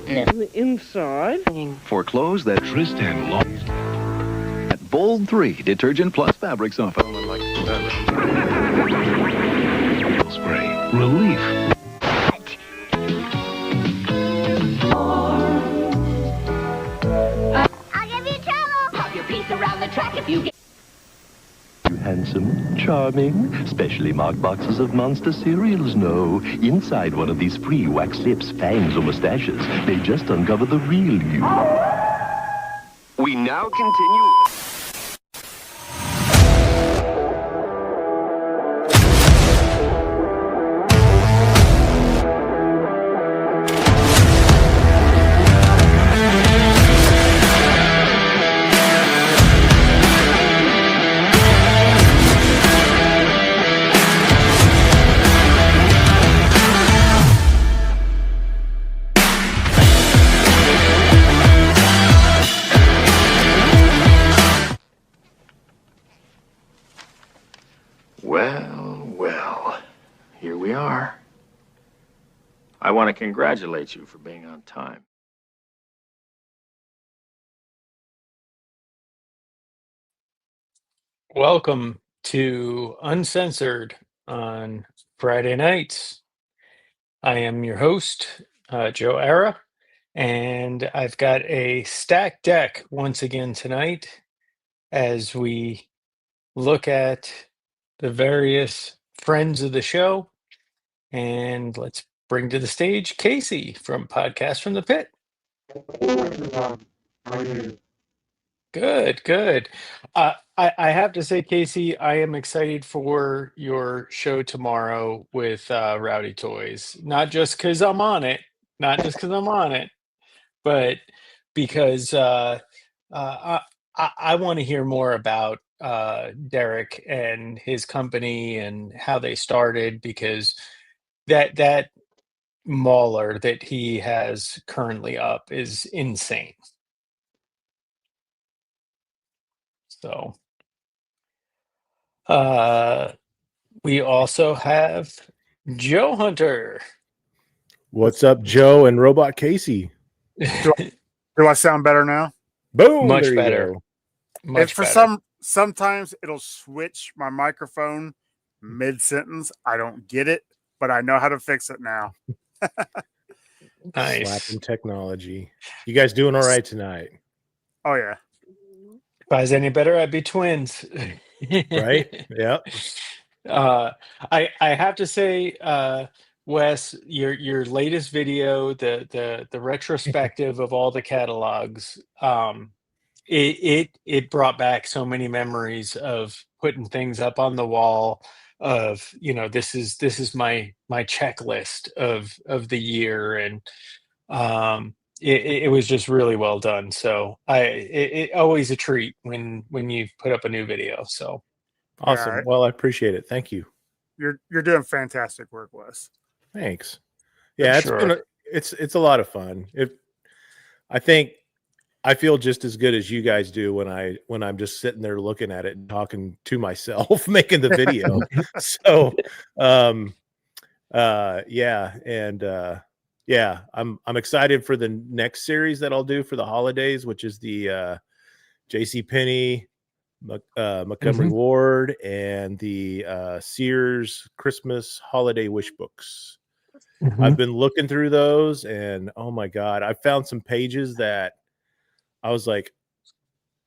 The inside. For clothes that Tristan lost. At Bold 3 Detergent Plus Fabric Softener. Spray. Relief. I'll give you trouble. Pop your piece around the track if you get... Handsome, charming, specially marked boxes of Monster cereals. No, inside one of these free wax lips, fangs, or mustaches, they just uncover the real you. We now continue. Well, here we are. I want to congratulate you for being on time. Welcome to Uncensored on Friday nights. I am your host, Joe Ara, and I've got a stacked deck once again tonight as we look at the various friends of the show. And let's bring to the stage Casey from Podcast from the Pit. Good. I have to say, Casey, I am excited for your show tomorrow with Rowdy Toys. Not just because I'm on it, but because I want to hear more about Derek and his company and how they started, because that mauler that he has currently up is insane. So we also have Joe Hunter. What's up, Joe and Robot Casey? Do I sound better now? Boom! Much there you better. go. Much For better. sometimes it'll switch my microphone mid-sentence. I don't get it, but I know how to fix it now. Nice. Slapping technology. You guys doing all right tonight? Oh yeah. If I was any better, I'd be twins. Right? Yep. I have to say, Wes, your latest video, the retrospective of all the catalogs, it brought back so many memories of putting things up on the wall of, this is my checklist of the year, and it was just really well done. So it always a treat when you put up a new video. So awesome. Yeah, well, I appreciate it. Thank you. You're doing fantastic work, Wes. Thanks. Yeah, Sure. it's a lot of fun. I feel just as good as you guys do when I'm just sitting there looking at it and talking to myself, making the video. So, I'm excited for the next series that I'll do for the holidays, which is the JCPenney, Montgomery Ward, and the Sears Christmas holiday wish books. I've been looking through those, and oh my God, I found some pages that I was like,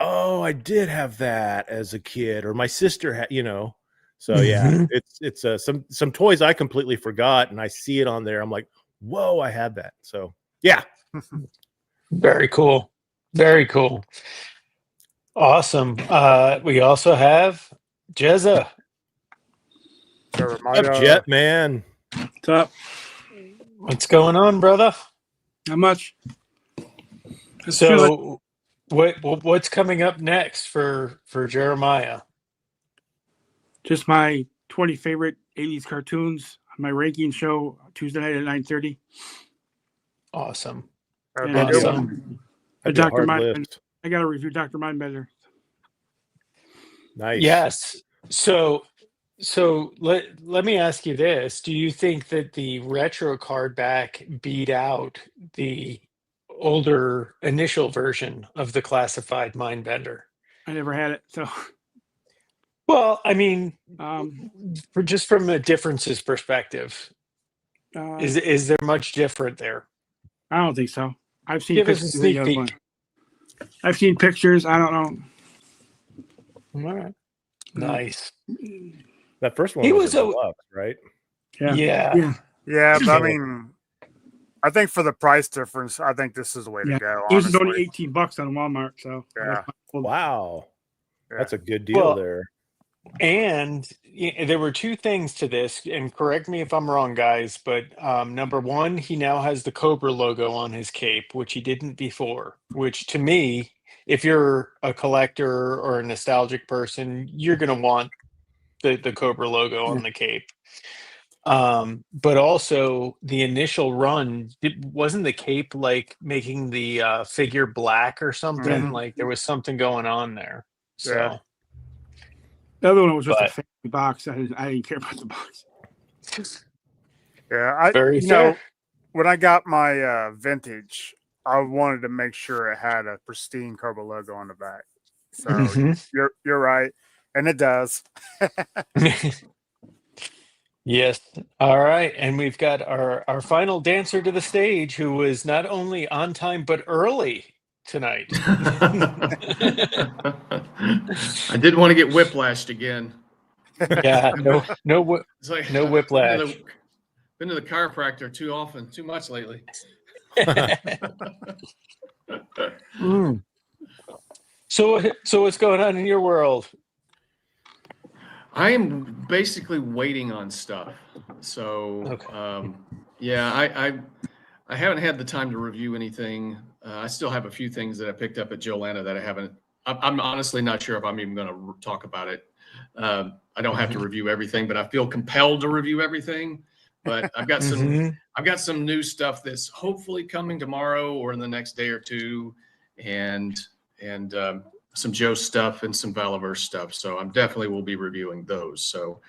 oh, I did have that as a kid, or my sister had, So yeah, it's some toys I completely forgot, and I see it on there. I'm like, whoa, I had that. So yeah. Very cool. Very cool. Awesome. We also have Jezza. What's up, Jet Man? What's up? What's going on, brother? Not much. So what's coming up next for Jeremiah? Just my 20 favorite 80s cartoons on my ranking show Tuesday night at 9:30. Awesome. And Awesome. Dr. Mindbender. I got to review Dr. Mindbender. Nice. Yes. So let me ask you this. Do you think that the retro card back beat out the older initial version of the classified Mindbender. I never had it, so Well, I mean, um, just from a differences perspective, is there much different there? I don't think so. I've seen Give us a pictures of sneak the other one. peek. I've seen pictures. I don't know. All right. Nice. That first one He was a was a deluxe, right? yeah. Yeah, but I mean, I think for the price difference, I think this is the way to go. This is Honestly. only $18 on Walmart, so Yeah. Wow. Yeah. That's a good deal Well, there. And there were two things to this, and correct me if I'm wrong, guys, but number one, he now has the Cobra logo on his cape, which he didn't before, which to me, if you're a collector or a nostalgic person, you're going to want the Cobra logo on the cape. But also the initial run, wasn't the cape like making the figure black or something? Mhm. Like there was something going on there. So. Yeah. the other one was just a But- fancy box. I didn't care about the box. Yeah. Very you know, fair. when I got my vintage, I wanted to make sure it had a pristine Cobra logo on the back. So Mhm. you're right, and it does. Yes. All right. And we've got our final dancer to the stage who was not only on time but early tonight. I did want to get whiplashed again. Yeah, no It's like no whiplash. Been to the chiropractor too often, too much lately. Mm. So what's going on in your world? I am basically waiting on stuff. So, Okay. yeah, I haven't had the time to review anything. I still have a few things that I picked up at Joanna that I haven't. I'm honestly not sure if I'm even going to talk about it. I don't have to review everything, but I feel compelled to review everything. But I've got some new stuff that's hopefully coming tomorrow or in the next day or two, and some Joe stuff and some Valaverse stuff. So I'm definitely will be reviewing those. So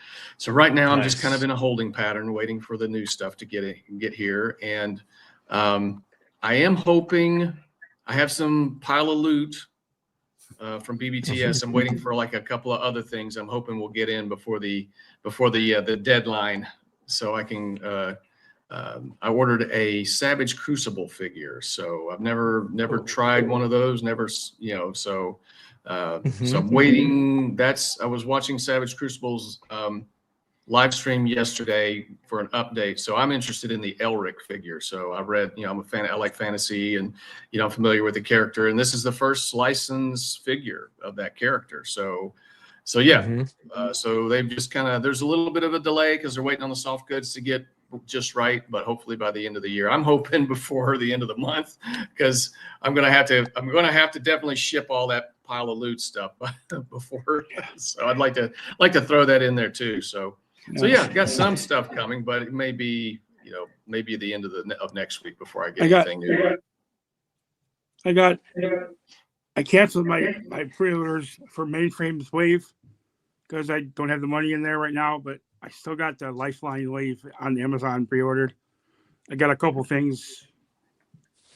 right now I'm just kind of in a holding pattern, waiting for the new stuff to get here. And I am hoping I have some pile of loot from BBTS. I'm waiting for like a couple of other things. I'm hoping we'll get in before the deadline, so I can. I ordered a Savage Crucible figure, so I've never tried one of those. Never, so. So I'm waiting. I was watching Savage Crucible's live stream yesterday for an update. So I'm interested in the Elric figure. So I read, I'm a fan. I like fantasy, and I'm familiar with the character. And this is the first licensed figure of that character. So yeah. So they've just there's a little bit of a delay because they're waiting on the soft goods to get just right, but hopefully by the end of the year. I'm hoping before the end of the month, because I'm gonna have to definitely ship all that pile of loot stuff before. So I'd like to throw that in there too. So yeah, got some stuff coming, but it may be maybe the end of next week before I get anything new. I canceled my pre-orders for Mainframe's Wave because I don't have the money in there right now, but I still got the Lifeline Wave on Amazon pre-ordered. I got a couple things,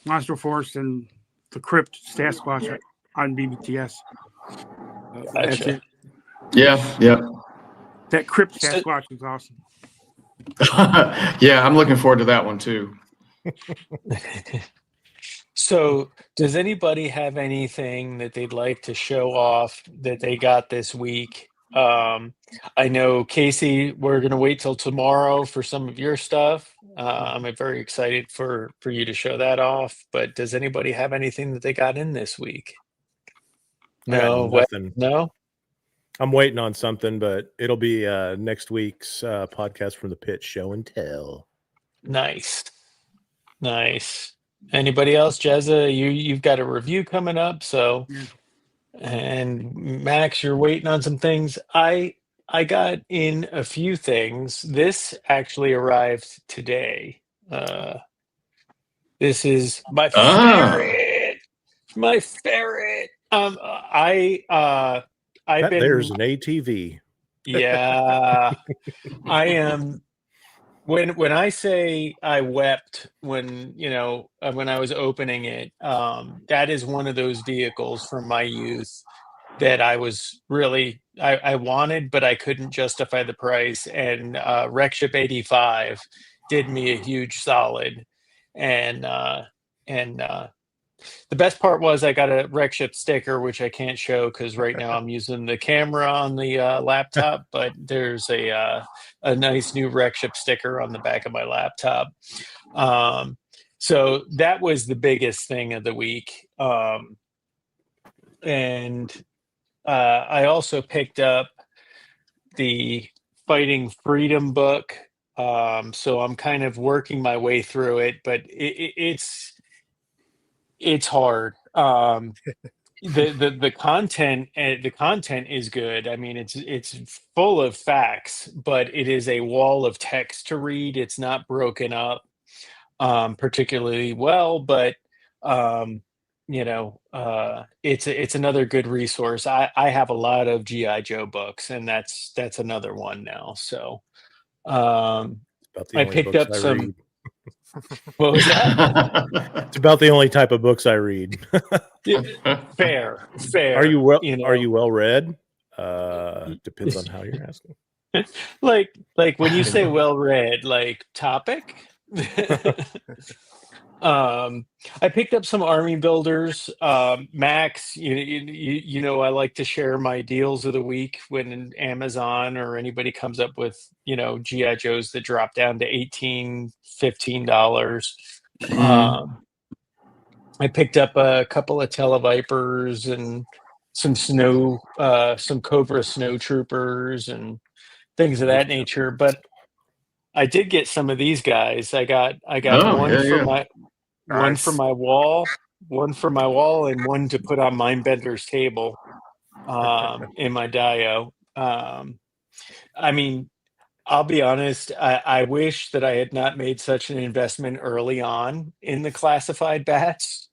Monster Force and the Crypt Sasquatch on BBTS. That's it. Yeah. That Crypt Sasquatch is awesome. Yeah, I'm looking forward to that one too. So does anybody have anything that they'd like to show off that they got this week? I know, Casey, we're going to wait till tomorrow for some of your stuff. I'm very excited for you to show that off, but does anybody have anything that they got in this week? No, nothing. No, I'm waiting on something, but it'll be next week's podcast from the pit, show and tell. Nice. Anybody else? Jezza, you've got a review coming up, so and Max, you're waiting on some things. I got in a few things. This actually arrived today. This is my ferret. My ferret. There's an ATV. Yeah. I am When I say I wept when when I was opening it, that is one of those vehicles from my youth that I was really I wanted, but I couldn't justify the price. And Wreckship 85 did me a huge solid. And and the best part was I got a Wreckship sticker, which I can't show because right now I'm using the camera on the laptop. But there's a nice new Wreckship sticker on the back of my laptop. Um, so that was the biggest thing of the week. And I also picked up the Fighting Freedom book. So I'm kind of working my way through it, but it's hard. The content the content is good. I mean, it's full of facts, but it is a wall of text to read. It's not broken up particularly well, but um, it's another good resource. I have a lot of GI Joe books, and that's another one now. So About the I only picked books up I some. read. What was that? It's about the only type of books I read. Yeah, fair. Are you well? You Are know, you well read? Depends on how you're asking. like when you say well read, like topic. I picked up some army builders. Max, I like to share my deals of the week when Amazon or anybody comes up with, GI Joes that drop down to $18, $15. I picked up a couple of Televipers and some Cobra snow troopers and things of that nature. But I did get some of these guys. I got Oh, yeah. one for Nice. my wall, and one to put on Mindbender's table in my dio. I mean, I'll be honest, I wish that I had not made such an investment early on in the classified bats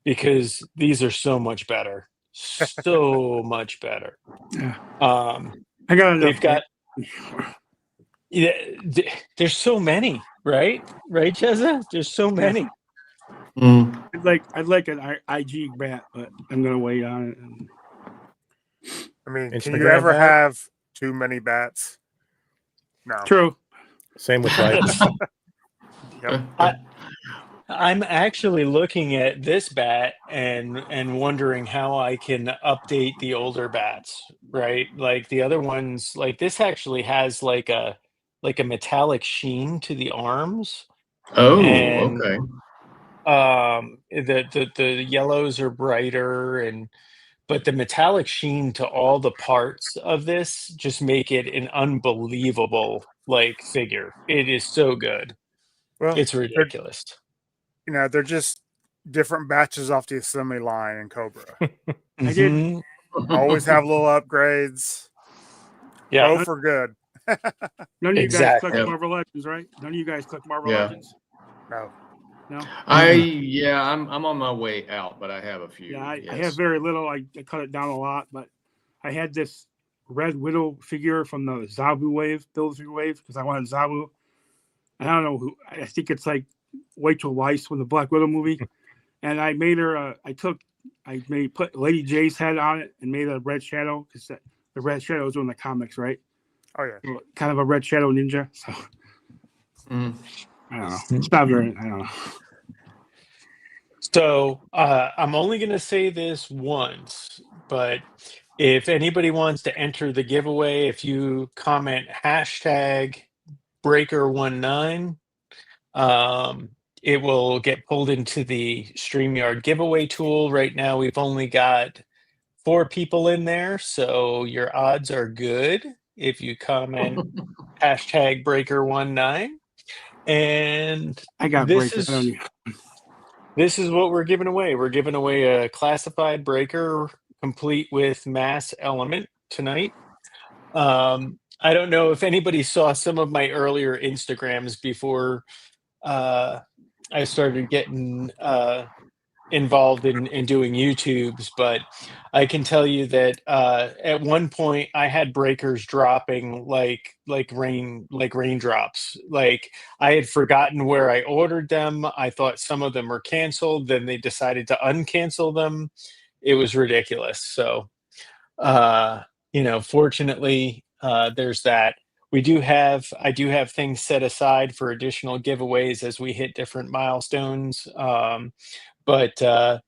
because these are so much better. So much better. Yeah. Um, I got enough. they've got yeah, there's so many, right? Right, Cheza? There's so many. Mm. I'd like an IG bat, but I'm gonna wait on it. I mean, can Instagram you ever bat? have too many bats? No. True. Same with Vikes. Yep. I'm actually looking at this bat and wondering how I can update the older bats, right? Like the other ones, like this actually has like a metallic sheen to the arms, Oh, and okay. the yellows are brighter, and but the metallic sheen to all the parts of this just make it an unbelievable like figure. It is so good. Well, It's ridiculous. they're just different batches off the assembly line in Cobra. I did. Mhm. Always have little upgrades. Yeah, Both are good. None of you guys exactly. click Marvel Legends, right? None of you guys click Marvel Yeah. Legends. No. No. I'm on my way out, but I have a few. Yeah, I yes. have very little. I cut it down a lot, but I had this Red Widow figure from the Zabu wave, build figure wave, because I wanted Zabu. I don't know who. I think it's like Rachel Weisz from the Black Widow movie, and I made her. Put Lady J's head on it and made a Red Shadow because the Red Shadow is in the comics, right? Oh yeah. Kind of a Red Shadow ninja. So Mm. I don't know. It's not very. I don't know. So I'm only going to say this once, but if anybody wants to enter the giveaway, if you comment hashtag Breaker19, it will get pulled into the StreamYard giveaway tool. Right now, we've only got 4 people in there, so your odds are good if you comment hashtag Breaker19. And I got this breakers. I don't is need. this is what we're giving away. We're giving away a classified breaker complete with mass element tonight. I don't know if anybody saw some of my earlier Instagrams before I started getting involved in doing YouTubes, but I can tell you that at one point I had breakers dropping like raindrops. Like I had forgotten where I ordered them. I thought some of them were canceled. Then they decided to uncancel them. It was ridiculous. So fortunately, there's that. I do have things set aside for additional giveaways as we hit different milestones. But I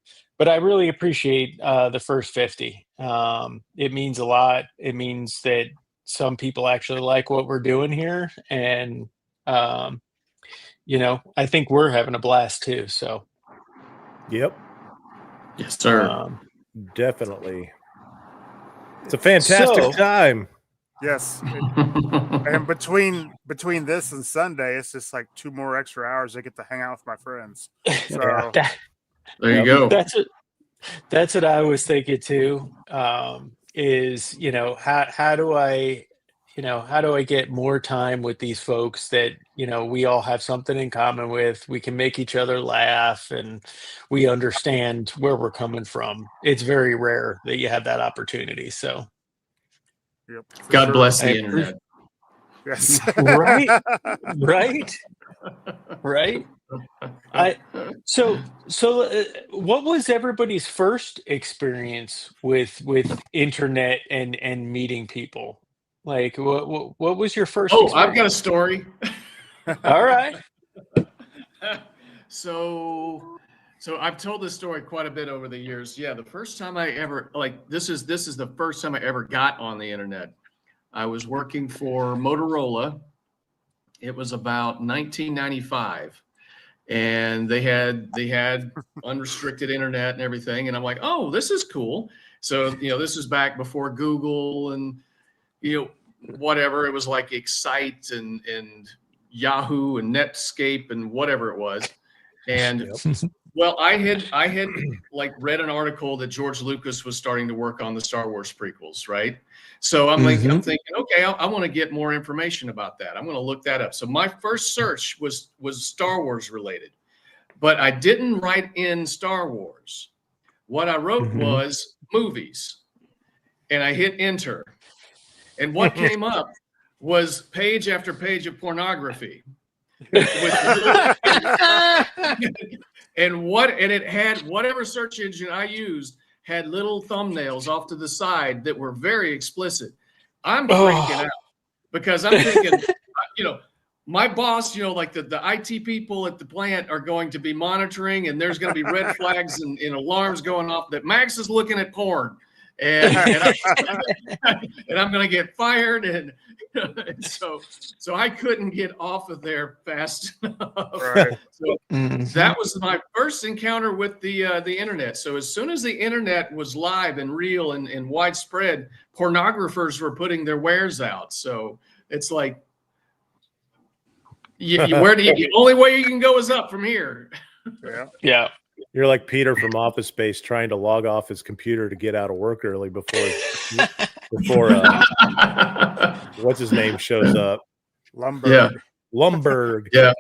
really appreciate the first 50. It means a lot. It means that some people actually like what we're doing here, and I think we're having a blast too. So, Yep, Yes, sir. definitely. It's a fantastic time. Yes. And between this and Sunday, it's just like 2 more extra hours I get to hang out with my friends. So There you go. That's what I was thinking too. Is how do I get more time with these folks that we all have something in common with? We can make each other laugh, and we understand where we're coming from. It's very rare that you have that opportunity. So, yep, God bless the internet. Yes. right. What was everybody's first experience with internet and meeting people? Like, what was your first? Oh, I've got a story. All right. So I've told this story quite a bit over the years. Yeah, the first time I ever this is the first time I ever got on the internet. I was working for Motorola. It was about 1995, and they had unrestricted internet and everything. And I'm like, oh, this is cool. So this is back before Google and whatever. It was like Excite and Yahoo and Netscape and whatever it was. And well, I had like read an article that George Lucas was starting to work on the Star Wars prequels, right? So I'm thinking, okay, I want to get more information about that. I'm going to look that up. So my first search was Star Wars related, but I didn't write in Star Wars. What I wrote was movies, and I hit enter. And what came up was page after page of pornography. And it had whatever search engine I used had little thumbnails off to the side that were very explicit. I'm freaking out because I'm thinking, my boss, like the IT people at the plant are going to be monitoring, and there's going to be red flags and alarms going off that Max is looking at porn, and I'm going to get fired, and so I couldn't get off of there fast enough. Right. So that was my first encounter with the internet. So as soon as the internet was live and real and widespread, pornographers were putting their wares out. So it's like, the only way you can go is up from here. Yeah. You're like Peter from Office Space trying to log off his computer to get out of work early before what's his name shows up. Lumberg. Yeah.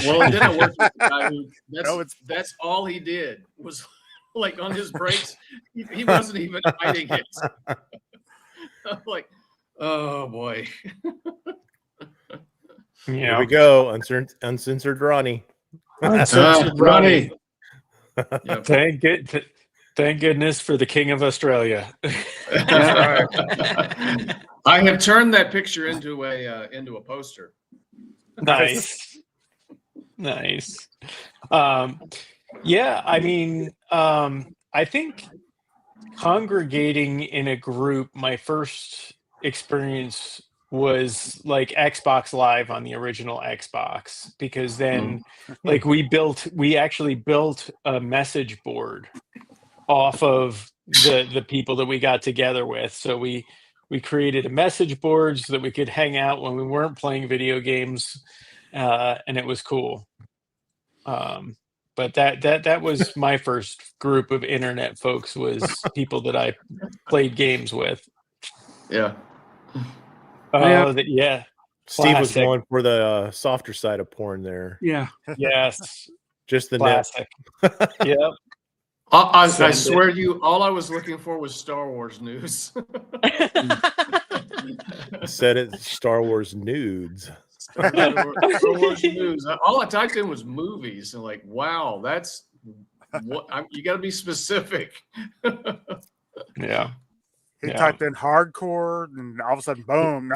Well, and then I worked with the guy who that's all he did was like on his breaks. He wasn't even hiding it. I'm like, oh boy. Here we go. Uncensored Ronnie. Ronnie. Yep. Thank goodness for the King of Australia. I have turned that picture into a poster. Nice. Yeah, I mean, I think congregating in a group, my first experience was like Xbox Live on the original Xbox, because then like we actually built a message board off of the people that we got together with. So we created a message board so that we could hang out when we weren't playing video games, and it was cool. But that was my first group of internet folks, was people that I played games with. Yeah. Yeah. Steve was Classic. going for the softer side of porn there. Yeah. Yes. Just the Classic. Yep. I swear to you, all I was looking for was Star Wars news. Said it Star Wars nudes. Star Wars news. All I typed in was movies, and like, wow, that's what you got to be specific. Yeah. He typed in hardcore, and all of a sudden, boom.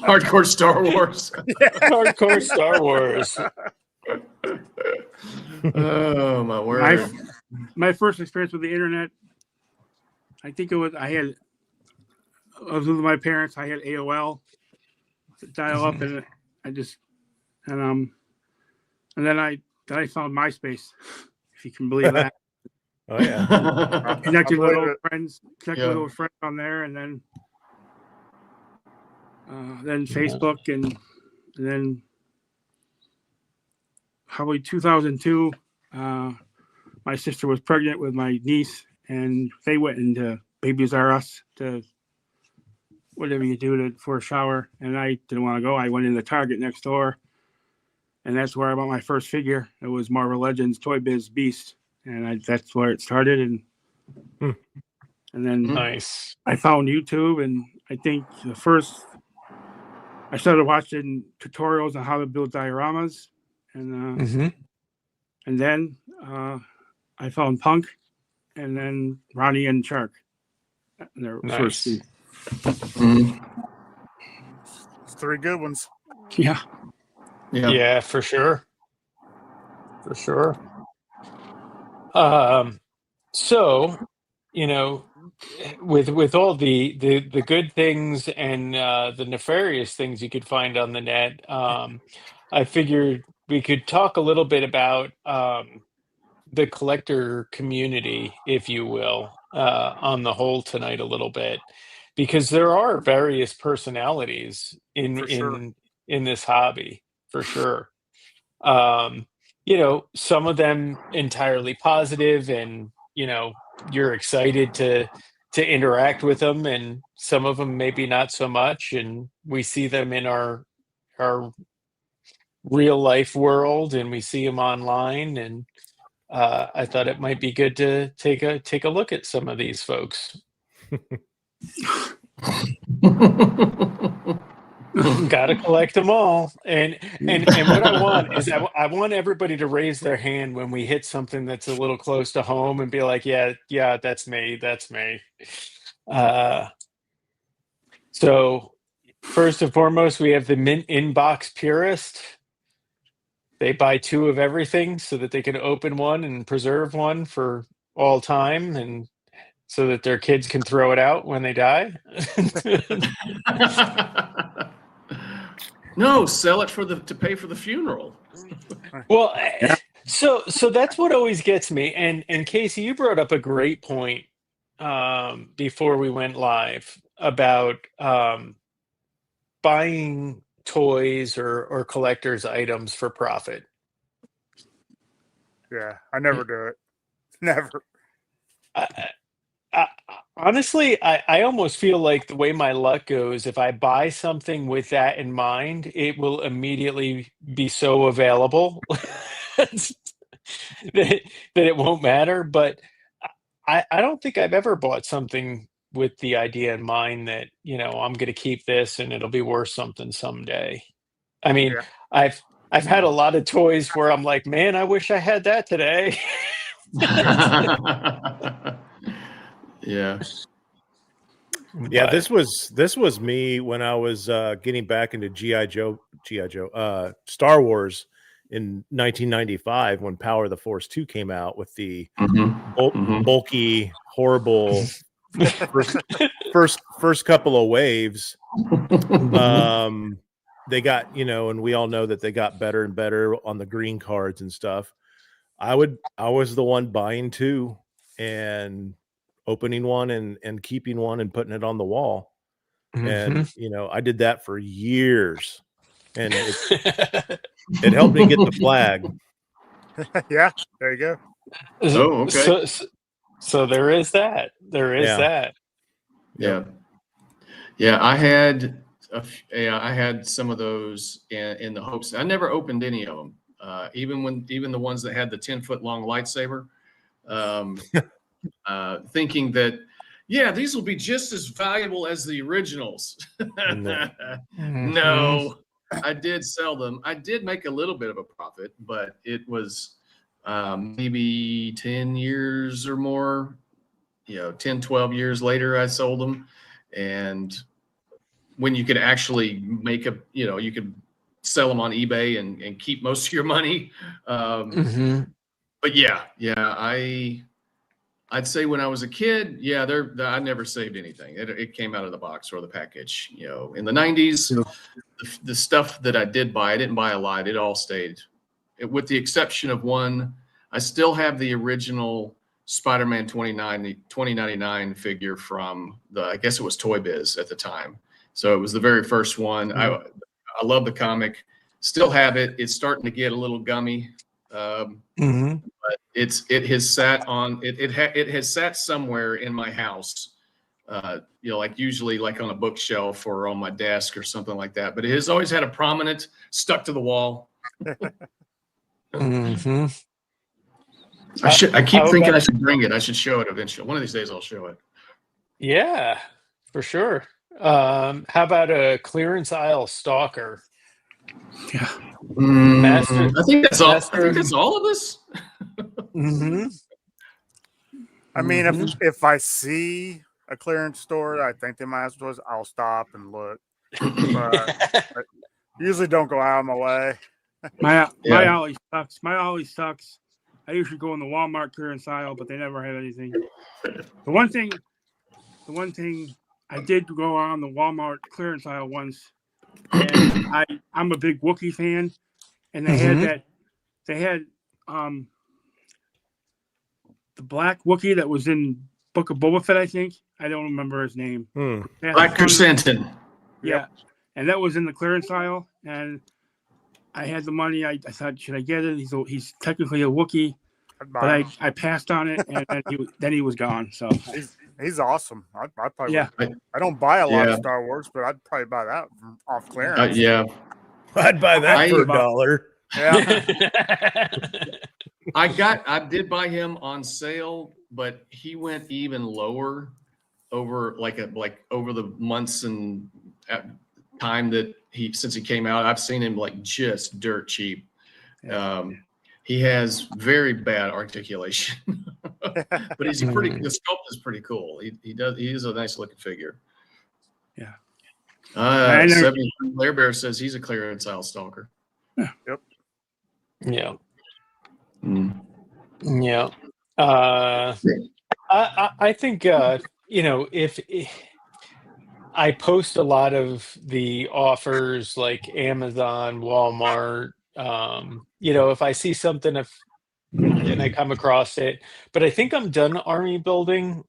Hardcore Star Wars. Hardcore Star Wars. Oh my word! My first experience with the internet, I think it was I was with my parents. I had AOL, dial up, and and then I found MySpace, if you can believe that. Oh yeah. Connected with old friends, on there, and then Facebook, and then probably 2002. My sister was pregnant with my niece, and they went into Babies R Us to whatever you do for a shower, and I didn't want to go. I went in the Target next door, and that's where I bought my first figure. It was Marvel Legends Toy Biz Beast, and that's where it started. And then nice. I found YouTube, and I think I started watching tutorials on how to build dioramas, and then I found Punk, and then Ronnie and Shark. Their first two. Three good ones. Yeah, for sure. So, with all the good things and the nefarious things you could find on the net, I figured we could talk a little bit about the collector community, if you will, on the whole tonight a little bit, because there are various personalities in this hobby, for sure. Some of them entirely positive, and you're excited to interact with them, and some of them maybe not so much, and we see them in our real life world, and we see them online, and I thought it might be good to take a look at some of these folks. Gotta collect them all, and what I want is I want everybody to raise their hand when we hit something that's a little close to home, and be like, yeah, that's me. So first and foremost, we have the Mint Inbox Purist. They buy 2 of everything so that they can open one and preserve one for all time, and so that their kids can throw it out when they die. No, sell it to pay for the funeral. Well, so that's what always gets me. And Casey, you brought up a great point before we went live about buying toys or collector's items for profit. Yeah, I never do it. Never. Honestly, I almost feel like the way my luck goes, if I buy something with that in mind, it will immediately be so available that it won't matter. But I don't think I've ever bought something with the idea in mind that, I'm going to keep this and it'll be worth something someday. I mean, I've had a lot of toys where I'm like, man, I wish I had that today. Yeah. This was me when I was getting back into Star Wars in 1995 when Power of the Force 2 came out with the bulky, horrible first couple of waves. They got, and we all know that they got better and better on the green cards and stuff. I was the one buying 2 and opening one and keeping one and putting it on the wall. And I did that for years, and it helped me get the flag. Yeah, there you go. Oh, okay. So there is that. That. Yeah. I had some of those in the hopes. I never opened any of them. even the ones that had the 10-foot long lightsaber, thinking that, yeah, these will be just as valuable as the originals. No, I did sell them. I did make a little bit of a profit, but it was maybe 10 years or more, 10, 12 years later, I sold them. And when you could actually make you could sell them on eBay and keep most of your money. But yeah, I'd say when I was a kid, yeah, I never saved anything. It came out of the box or the package. In the 90s, the stuff that I did buy, I didn't buy a lot. It all stayed. With the exception of one, I still have the original Spider-Man 2099 figure from I guess it was Toy Biz at the time. So it was the very first one. I love the comic. Still have it. It's starting to get a little gummy. But it has sat somewhere in my house, like usually like on a bookshelf or on my desk or something like that. But it has always had a prominent, stuck to the wall. I keep thinking I should bring it. I should show it eventually. One of these days I'll show it. Yeah, for sure. How about a clearance aisle stalker? Yeah. I think that's all. I think that's all of us. I mean, if I see a clearance store I think they might have stores, I'll stop and look. But I usually don't go out of my way. My alley sucks. My alley sucks. I usually go in the Walmart clearance aisle, but they never have anything. The one thing I did go on the Walmart clearance aisle once, and I'm a big Wookiee fan, and they had the black Wookiee that was in Book of Boba Fett, I think. I don't remember his name. Black Chrysanthemum. Yeah, and that was in the clearance aisle, and I had the money. I thought, should I get it? He's technically a Wookiee, but I passed on it, and then he was gone. So he's awesome. I probably I don't buy a lot of Star Wars, but I'd probably buy that off clearance. I'd buy that for $1. Yeah. I did buy him on sale, but he went even lower over over the months and time that since he came out. I've seen him like just dirt cheap. He has very bad articulation, but the sculpt is pretty cool. He is a nice looking figure. Yeah. 73 Blair Bear says he's a clearance aisle stalker. Yep. Yeah. Yeah. I think if I post a lot of the offers like Amazon, Walmart, if I see something and I come across it, but I think I'm done army building.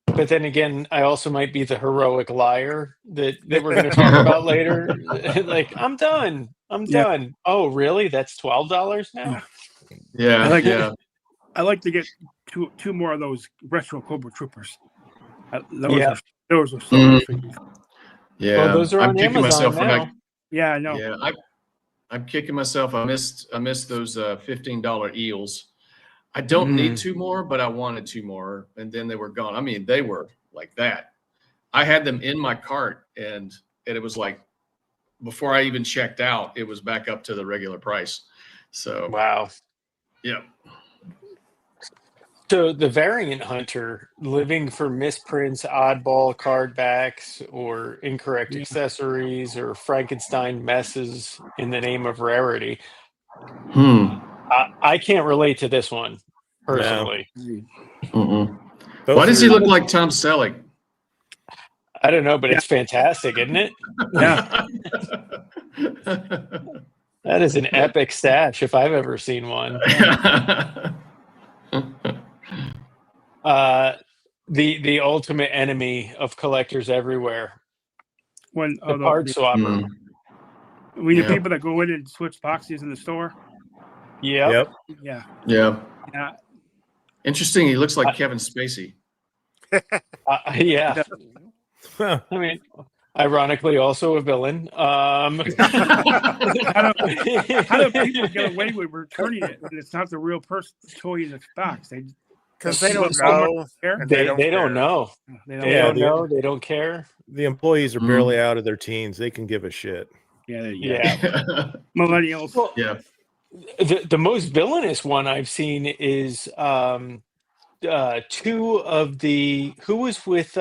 But then again, I also might be the heroic liar that we're going to talk about later. Like, I'm done. Oh, really? That's $12 now? Yeah. I like to get two more of those retro Cobra Troopers. Those are so good. Yeah. Well, those are on Amazon now. Yeah, I know. Yeah, I'm kicking myself. I missed those $15 eels. I don't need two more, but I wanted two more, and then they were gone. I mean, they were like that. I had them in my cart, and it was like before I even checked out, it was back up to the regular price. So wow. Yeah. So the variant hunter, living for misprints, oddball card backs, or incorrect accessories, or Frankenstein messes in the name of rarity. I can't relate to this one personally. No. Why does he look like Tom Selleck? I don't know, but it's fantastic, isn't it? Yeah. That is an epic stash if I've ever seen one. The ultimate enemy of collectors everywhere. The card swapper. We the people that go in and switch boxes in the store. Yep. Yeah. Interesting. He looks like Kevin Spacey. Yeah. I mean, ironically also a villain. How do people get away with returning it when it's not the real person toy in the box? Because they don't Walmart know. care? And They don't don't care. know. They They Yeah, don't know. They don't care. the employees are Mm. barely out of their teens. They can give a shit. Yeah. Millennials. Well, Yeah. the most villainous one I've seen is two of the who was with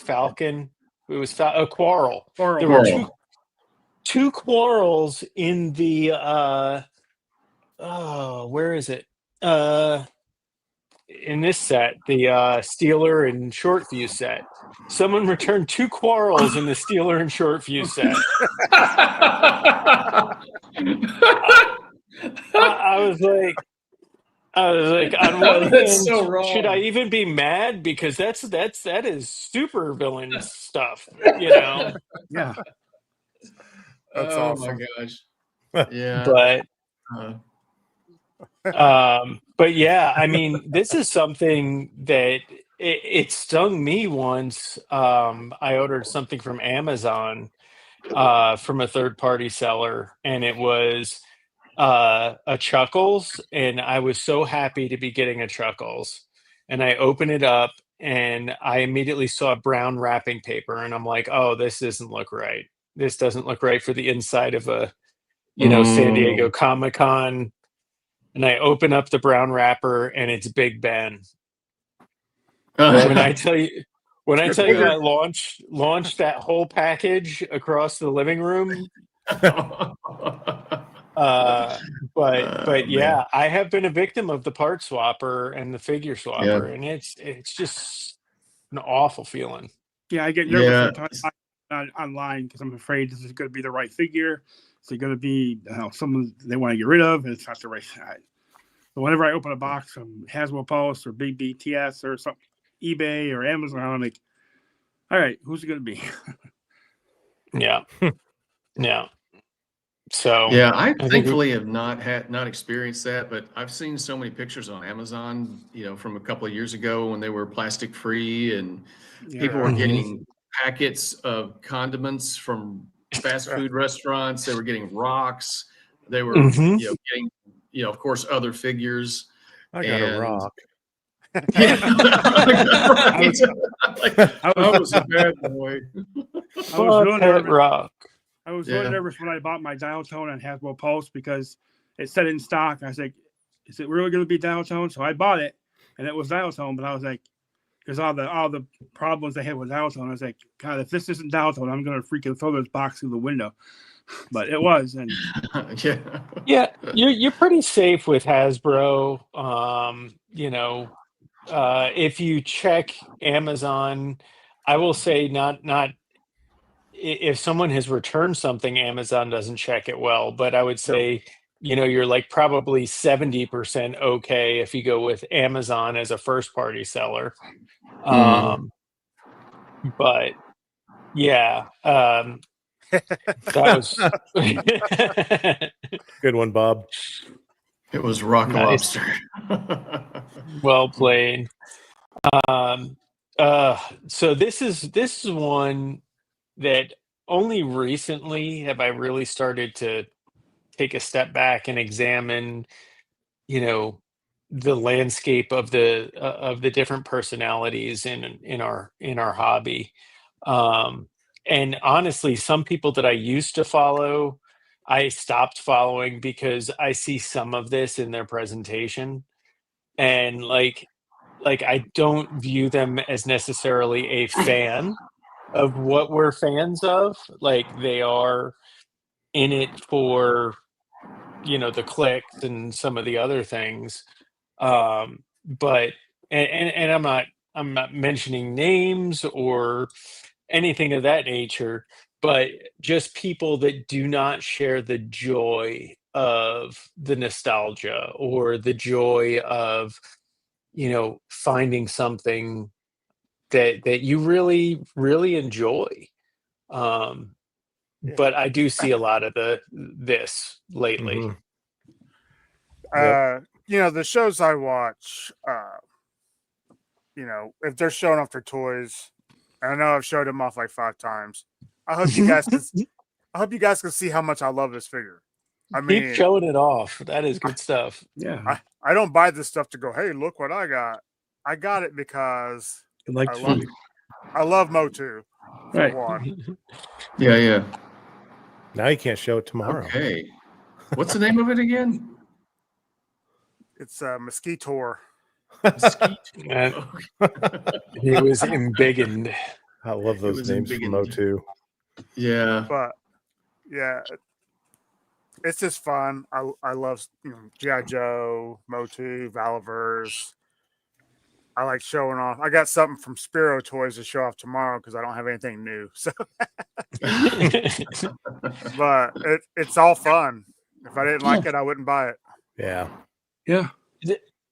Falcon. It was a Quarrel. There were two Quarrels in the where is it? In this set, the Steeler and Shortview set. Someone returned two Quarrels in the Steeler and Shortview set. I was like, on one That's hand, so wrong. should I even be mad? Because that is super villain stuff, you know. Yeah. That's oh awesome. my gosh. Yeah. But yeah, I mean, this is something that it stung me once. I ordered something from Amazon from a third party seller, and it was a Chuckles, and I was so happy to be getting a Chuckles. And I open it up, and I immediately saw brown wrapping paper, and I'm like, oh, this doesn't look right. This doesn't look right for the inside of a, San Diego Comic-Con. And I open up the brown wrapper, and it's Big Ben. When I tell you, I launched that whole package across the living room. But yeah, I have been a victim of the part swapper and the figure swapper, and it's just an awful feeling. Yeah, I get nervous online because I'm afraid this is going to be the right figure. Is it going to be someone they want to get rid of, and it's not the right size? So whenever I open a box from Hasbro Pulse or Big BTS or something, eBay or Amazon, I'm like, all right, who's it going to be? Yeah. Yeah. So yeah, I thankfully have not experienced that, but I've seen so many pictures on Amazon, from a couple of years ago when they were plastic free, and people were getting packets of condiments from fast food restaurants. They were getting rocks. They were, getting, of course, other figures. I got a rock. Yeah, I was a bad boy. I was really nervous. Rock. I was really nervous when I bought my dial tone on Hasbro Pulse because it said in stock. I was like, "Is it really going to be dial tone?" So I bought it, and it was dial tone. But I was like, because all the problems they had with dial tone, I was like, God, if this isn't dial tone, I'm going to freaking throw this box through the window. But it was, and yeah, you're pretty safe with Hasbro. If you check Amazon, I will say not if someone has returned something, Amazon doesn't check it well, but I would say, you're like probably 70% okay if you go with Amazon as a first party seller. But yeah, that was good one, Bob. It was rock nice. lobster. Well played. So this is one that only recently have I really started to take a step back and examine, the landscape of the different personalities in our hobby. And honestly, some people that I used to follow, I stopped following because I see some of this in their presentation, and like I don't view them as necessarily a fan of what we're fans of. Like, they are in it for, the clicks and some of the other things. But and I'm not mentioning names or anything of that nature, but just people that do not share the joy of the nostalgia or the joy of, finding something that you really, really enjoy. But I do see a lot of this lately. The shows I watch, if they're showing off their toys, I know I've showed him off like 5 times. I hope you guys can see how much I love this figure. I mean, Keep showing it off. That is good stuff. Yeah. I don't buy this stuff to go, hey, look what I got. I got it because I like I love Motu, for Right. one. Yeah. Now you can't show it tomorrow. Okay. What's the name of it again? It's Mosquito. And he was embiggened. I love those was names from embiggened. Motu. Yeah. But yeah, it's just fun. I love G.I. Joe, Motu, Valivers. I like showing off. I got something from Spiro Toys to show off tomorrow because I don't have anything new. So, but it's all fun. If I didn't like it, I wouldn't buy it. Yeah. Yeah.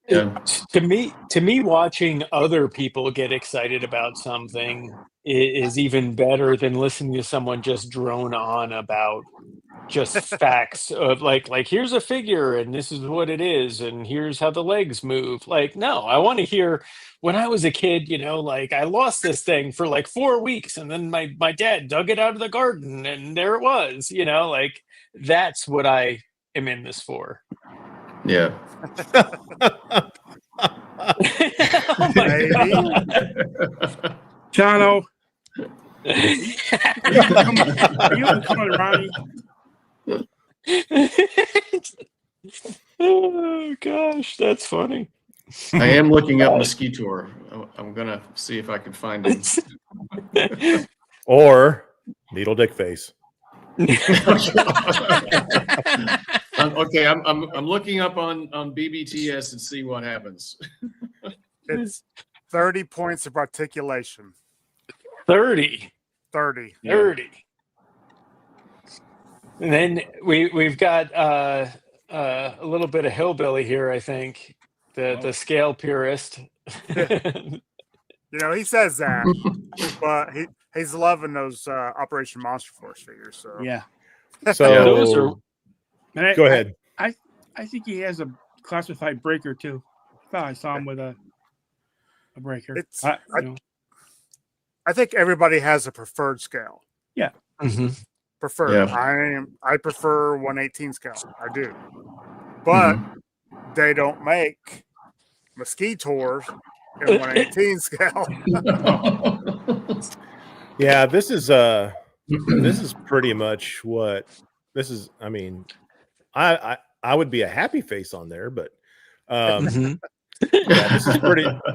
To me, watching other people get excited about something is even better than listening to someone just drone on about just facts of like here's a figure and this is what it is and here's how the legs move. Like, no, I want to hear when I was a kid, like I lost this thing for like 4 weeks and then my dad dug it out of the garden and there it was, like that's what I am in this for. Yeah. Oh my God. Chano. Are you coming, Ronnie? Oh gosh, that's funny. I am looking up Mosquito. I'm gonna see if I can find him. Or Needle Dick Face. Okay, I'm looking up on BBTS and see what happens. It's 30 points of articulation. 30. 30. Yeah. 30. And then we've got a little bit of hillbilly here, I think. The scale purist. He says that, but he's loving those Operation Monster Force figures. So yeah. So those are. Go ahead. I think he has a classified breaker too. I thought I saw him with a breaker. I think everybody has a preferred scale. Yeah. Mm-hmm. Preferred. Yeah. I prefer 1/18 scale. I do, but they don't make Mosquitoes in 1/18 scale. Yeah, this is pretty much what this is. I mean, I would be a happy face on there, but yeah,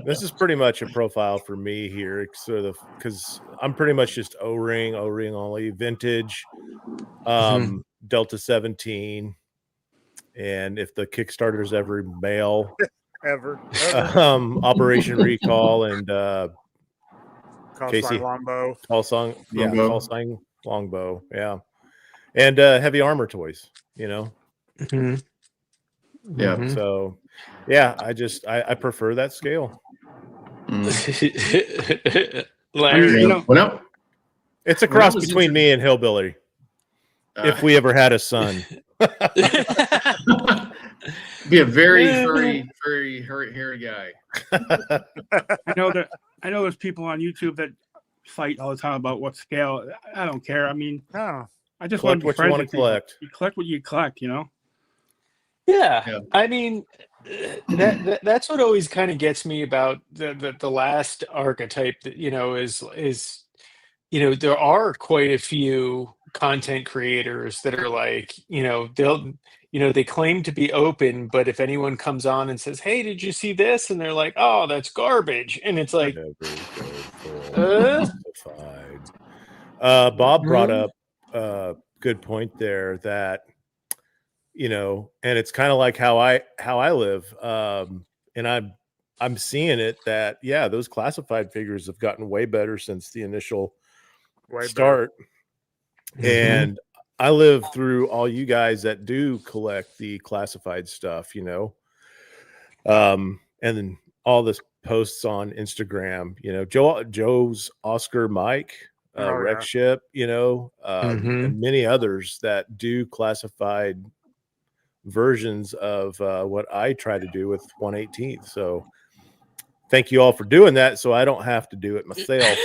this is pretty much a profile for me here, sort of, because I'm pretty much just O-ring only, vintage, Delta 17, and if the Kickstarter's ever mail, ever. Operation Recall and Casey Longbow. Call sign Longbow, yeah, and heavy armor toys, Yeah. So, yeah, I prefer that scale. Larry, well, It's a cross between me and Hillbilly. If we ever had a son, be a very, very, very hairy guy. I know there's people on YouTube that fight all the time about what scale. I don't care. I mean, I just want what you want to collect. You collect what you collect, Yeah. I mean, that's what always kind of gets me about the last archetype that is there are quite a few content creators that are like they claim to be open, but if anyone comes on and says, hey, did you see this, and they're like, oh, that's garbage, and it's like Bob brought up a good point there that and it's kind of like how I live, and I'm seeing it that those classified figures have gotten way better since the initial start. And I live through all you guys that do collect the classified stuff, and then all this posts on Instagram, Joe's Oscar Mike, Rex Ship, and many others that do classified versions of what I try to do with 1/18. So thank you all for doing that, so I don't have to do it myself.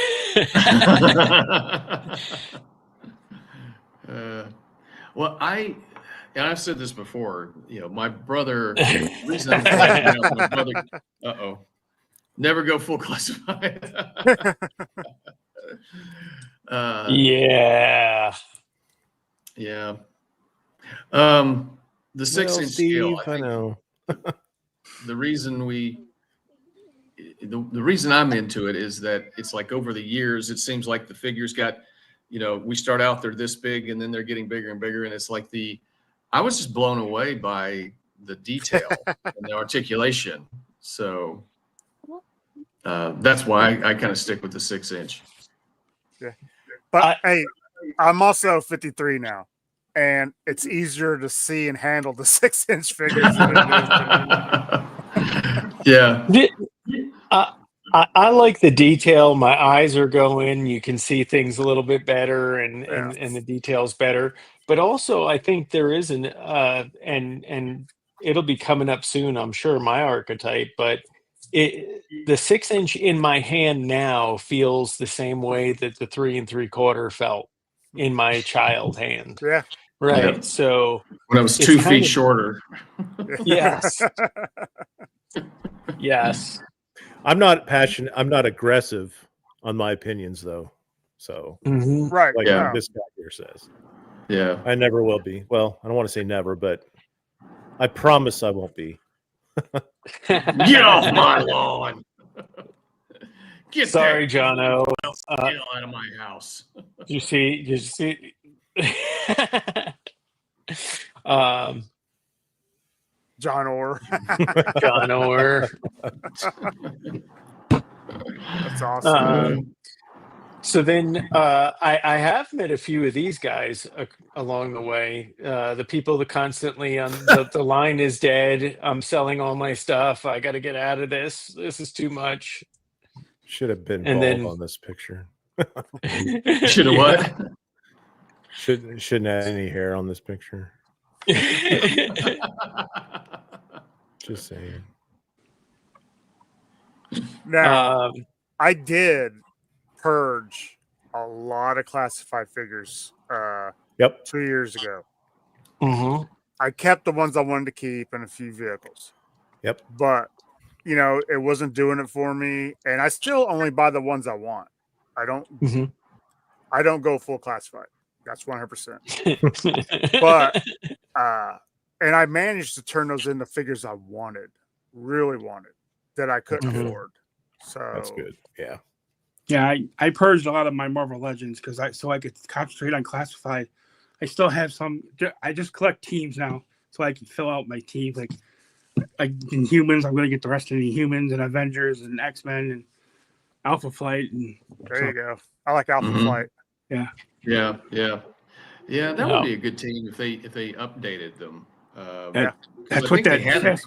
Well, and I've said this before, my brother, the reason I'm flashing out my brother, never go full classified. Yeah. Yeah. The 6-inch Steve, scale, I know. the reason the reason I'm into it is that it's like over the years, it seems like the figures got, we start out, they're this big and then they're getting bigger and bigger. And it's like I was just blown away by the detail and the articulation. So that's why I kind of stick with the 6-inch. Yeah. But hey, I'm also 53 now, and it's easier to see and handle the 6-inch figures than it is. Yeah. I like the detail. My eyes are going. You can see things a little bit better, and the details better. But also, I think there is and it'll be coming up soon, I'm sure, my archetype. But the 6-inch in my hand now feels the same way that the 3 3/4 felt in my child hand. Yeah. Right. Yeah. So when I was 2 feet shorter. Yes. Yes. I'm not passionate. I'm not aggressive on my opinions, though. So, right, like this guy here says, yeah, I never will be. Well, I don't want to say never, but I promise I won't be. Get off my lawn! Sorry, Jono. Get out of my house. You see. John Orr. John Orr. That's awesome. So then I have met a few of these guys along the way. The people that constantly the line is dead. I'm selling all my stuff. I got to get out of this. This is too much. Should have been And bald then- on this picture. Should have what? Shouldn't have any hair on this picture. Just saying. Now, I did purge a lot of classified figures 2 years ago. Mm-hmm. I kept the ones I wanted to keep and a few vehicles. Yep. But, it wasn't doing it for me. And I still only buy the ones I want. I don't go full classified. That's 100%. But, and I managed to turn those into figures I really wanted, that I couldn't afford. So that's good. Yeah. Yeah, I purged a lot of my Marvel Legends so I could concentrate on classified. I still have some. I just collect teams now, so I can fill out my teams. Like Inhumans, I'm going to get the rest of the Inhumans and Avengers and X-Men and Alpha Flight. And there you go. I like Alpha Flight. Yeah. Yeah. That would be a good team if they updated them. That's what that had.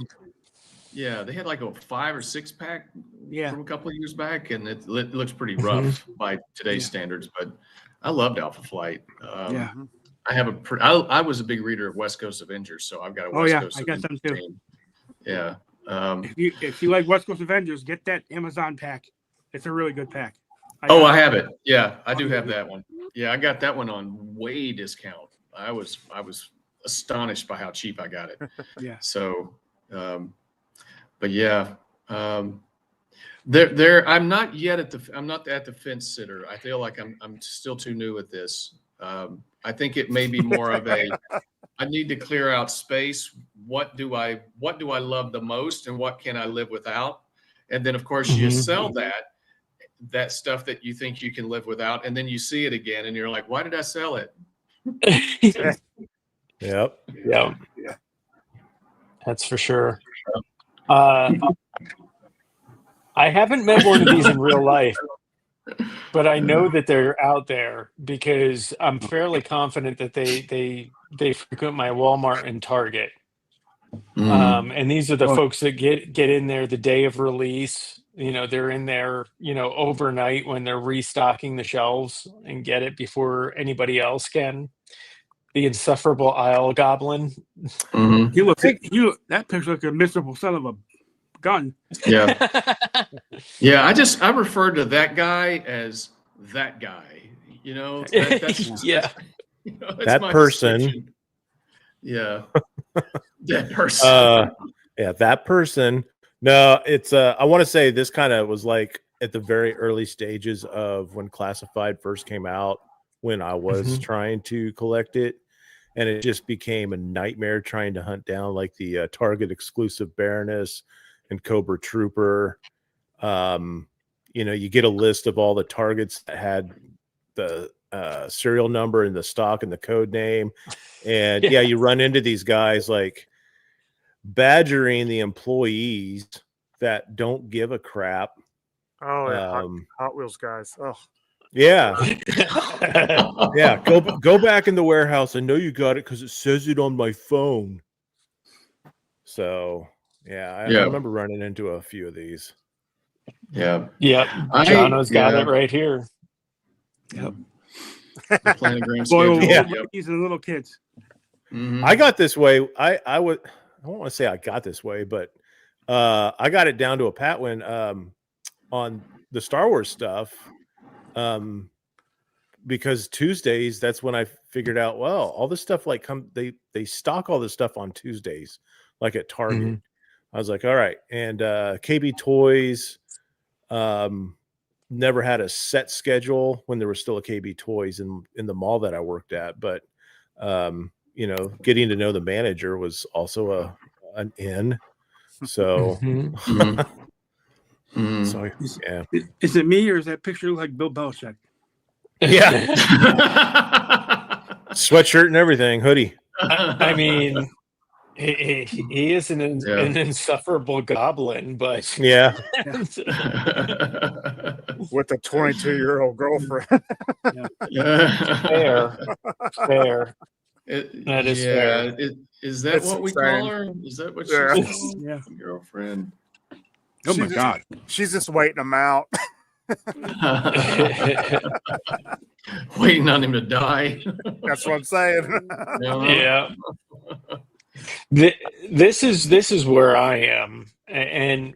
Yeah, they had like a 5 or 6 pack from a couple of years back, and it looks pretty rough by today's standards. But I loved Alpha Flight. I was a big reader of West Coast Avengers, so I've got a West Coast. I got them too. Team. Yeah. If you like West Coast Avengers, get that Amazon pack. It's a really good pack. I have it. Yeah, I do have that one. Yeah, I got that one on way discount. I was astonished by how cheap I got it. Yeah. So, but yeah, there. I'm not yet I'm not at the fence sitter. I feel like I'm still too new at this. I think it may be more of I need to clear out space. What do I love the most, and what can I live without? And then, of course, you sell that stuff that you think you can live without, and then you see it again, and you're like, why did I sell it? Yep. Yeah. That's for sure. I haven't met one of these in real life, but I know that they're out there because I'm fairly confident that they frequent my Walmart and Target. And these are the folks that get in there the day of release. They're in there, overnight when they're restocking the shelves and get it before anybody else can. The insufferable aisle goblin. That picture like a miserable son of a gun. Yeah. Yeah. I refer to that guy as that guy. You know, that's Yeah. That's, you know, that's That my person. description. Yeah. That person. Yeah, that person. No, it's I want to say this kind of was like at the very early stages of when Classified first came out, when I was trying to collect it, and it just became a nightmare trying to hunt down like the Target exclusive Baroness and Cobra Trooper. You know, you get a list of all the targets that had the serial number and the stock and the code name, and yeah, you run into these guys like badgering the employees that don't give a crap. Oh, yeah. Hot Wheels guys. Oh, Yeah. Yeah. Go back in the warehouse. I know you got it because it says it on my phone. So yeah, I remember running into a few of these. Yeah. Yep. Jono's got it right here. Yep. The planogram Boy, schedule. these are little kids. I got this way. I don't want to say I got this way, but I got it down to a pat when on the Star Wars stuff. Because Tuesdays, that's when I figured out, well, all this stuff like they stock all this stuff on Tuesdays, like at Target. I was like, all right. And KB Toys never had a set schedule when there was still a KB Toys in the mall that I worked at. But you know, getting to know the manager was also an in. So so yeah. Is it me or is that picture look like Bill Belichick? Yeah. Sweatshirt and everything, hoodie. I mean, he is an insufferable goblin, but yeah. With a 22-year-old girlfriend. Fair. That is fair. Is that what we call her? Is that what she's called? Yeah. Girlfriend. Oh my God. She's just waiting them out. Waiting on him to die. That's what I'm saying. Yeah. This is where I am,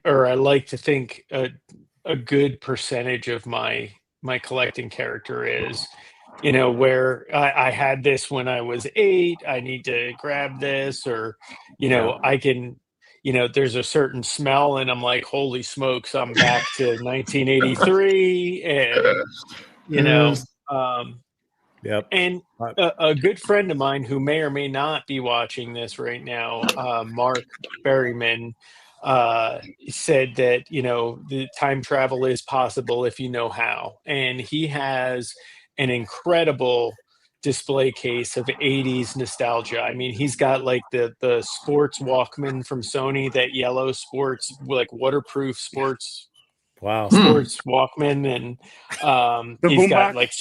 or I like to think a good percentage of my collecting character is, you know, where I had this when I was 8. I need to grab this, or you know, I can. You know, there's a certain smell, and I'm like, holy smokes, I'm back to 1983, and you know, and a good friend of mine who may or may not be watching this right now, Mark Berryman, said that, you know, the time travel is possible if you know how, and he has an incredible display case of 80s nostalgia. I mean, he's got like the sports Walkman from Sony, that yellow sports, like waterproof sports Walkman, and he's got like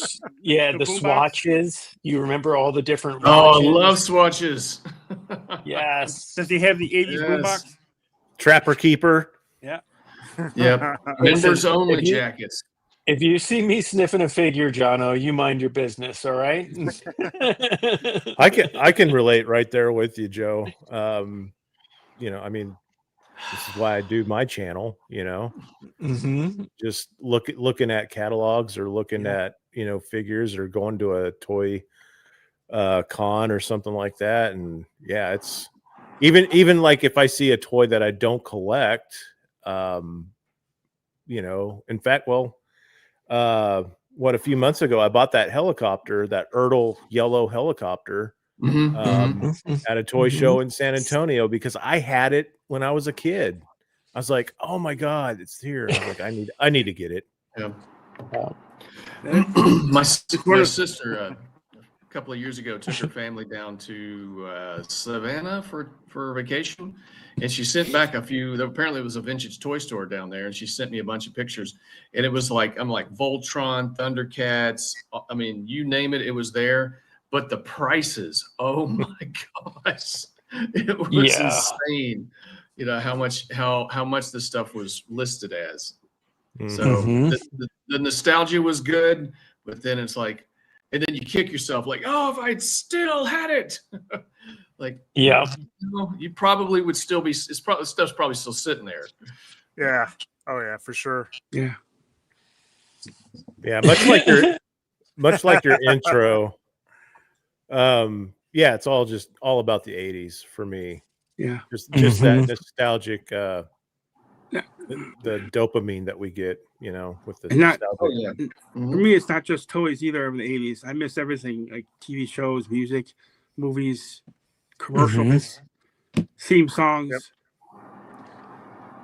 the swatches. You remember all the different watches? I love swatches. Yes. Does he have the 80s boombox? Trapper Keeper. Yeah. Yep. Members only jackets. If you see me sniffing a figure, Jono, you mind your business, all right? I can relate right there with you, Joe. You know, I mean, this is why I do my channel, you know. Just looking at catalogs or looking at, you know, figures or going to a toy con or something like that. And yeah, it's even like if I see a toy that I don't collect, you know, in fact, a few months ago I bought that helicopter, that Ertl yellow helicopter at a toy show in San Antonio because I had it when I was a kid. I was like, oh my God, it's here. I was like, I need to get it. Yeah. My sister a couple of years ago took her family down to Savannah for vacation, and she sent back a few. Apparently, it was a vintage toy store down there, and she sent me a bunch of pictures. And it was like, I'm like Voltron, Thundercats. I mean, you name it, it was there. But the prices, oh my gosh, it was insane. You know how much the stuff was listed as. So the nostalgia was good, but then it's like, and then you kick yourself like, oh, if I'd still had it. Like, Yeah. you probably would still be. Stuff's probably still sitting there. Yeah. Oh yeah, for sure. Yeah. Yeah, much like your intro. Yeah, it's all about the 80s for me. Yeah. Just that Mhm. nostalgic Yeah. the dopamine that we get, with the And not- nostalgic. Oh yeah. For Mhm. me, it's not just toys either of the 80s. I miss everything, like TV shows, music, movies, commercials, theme songs.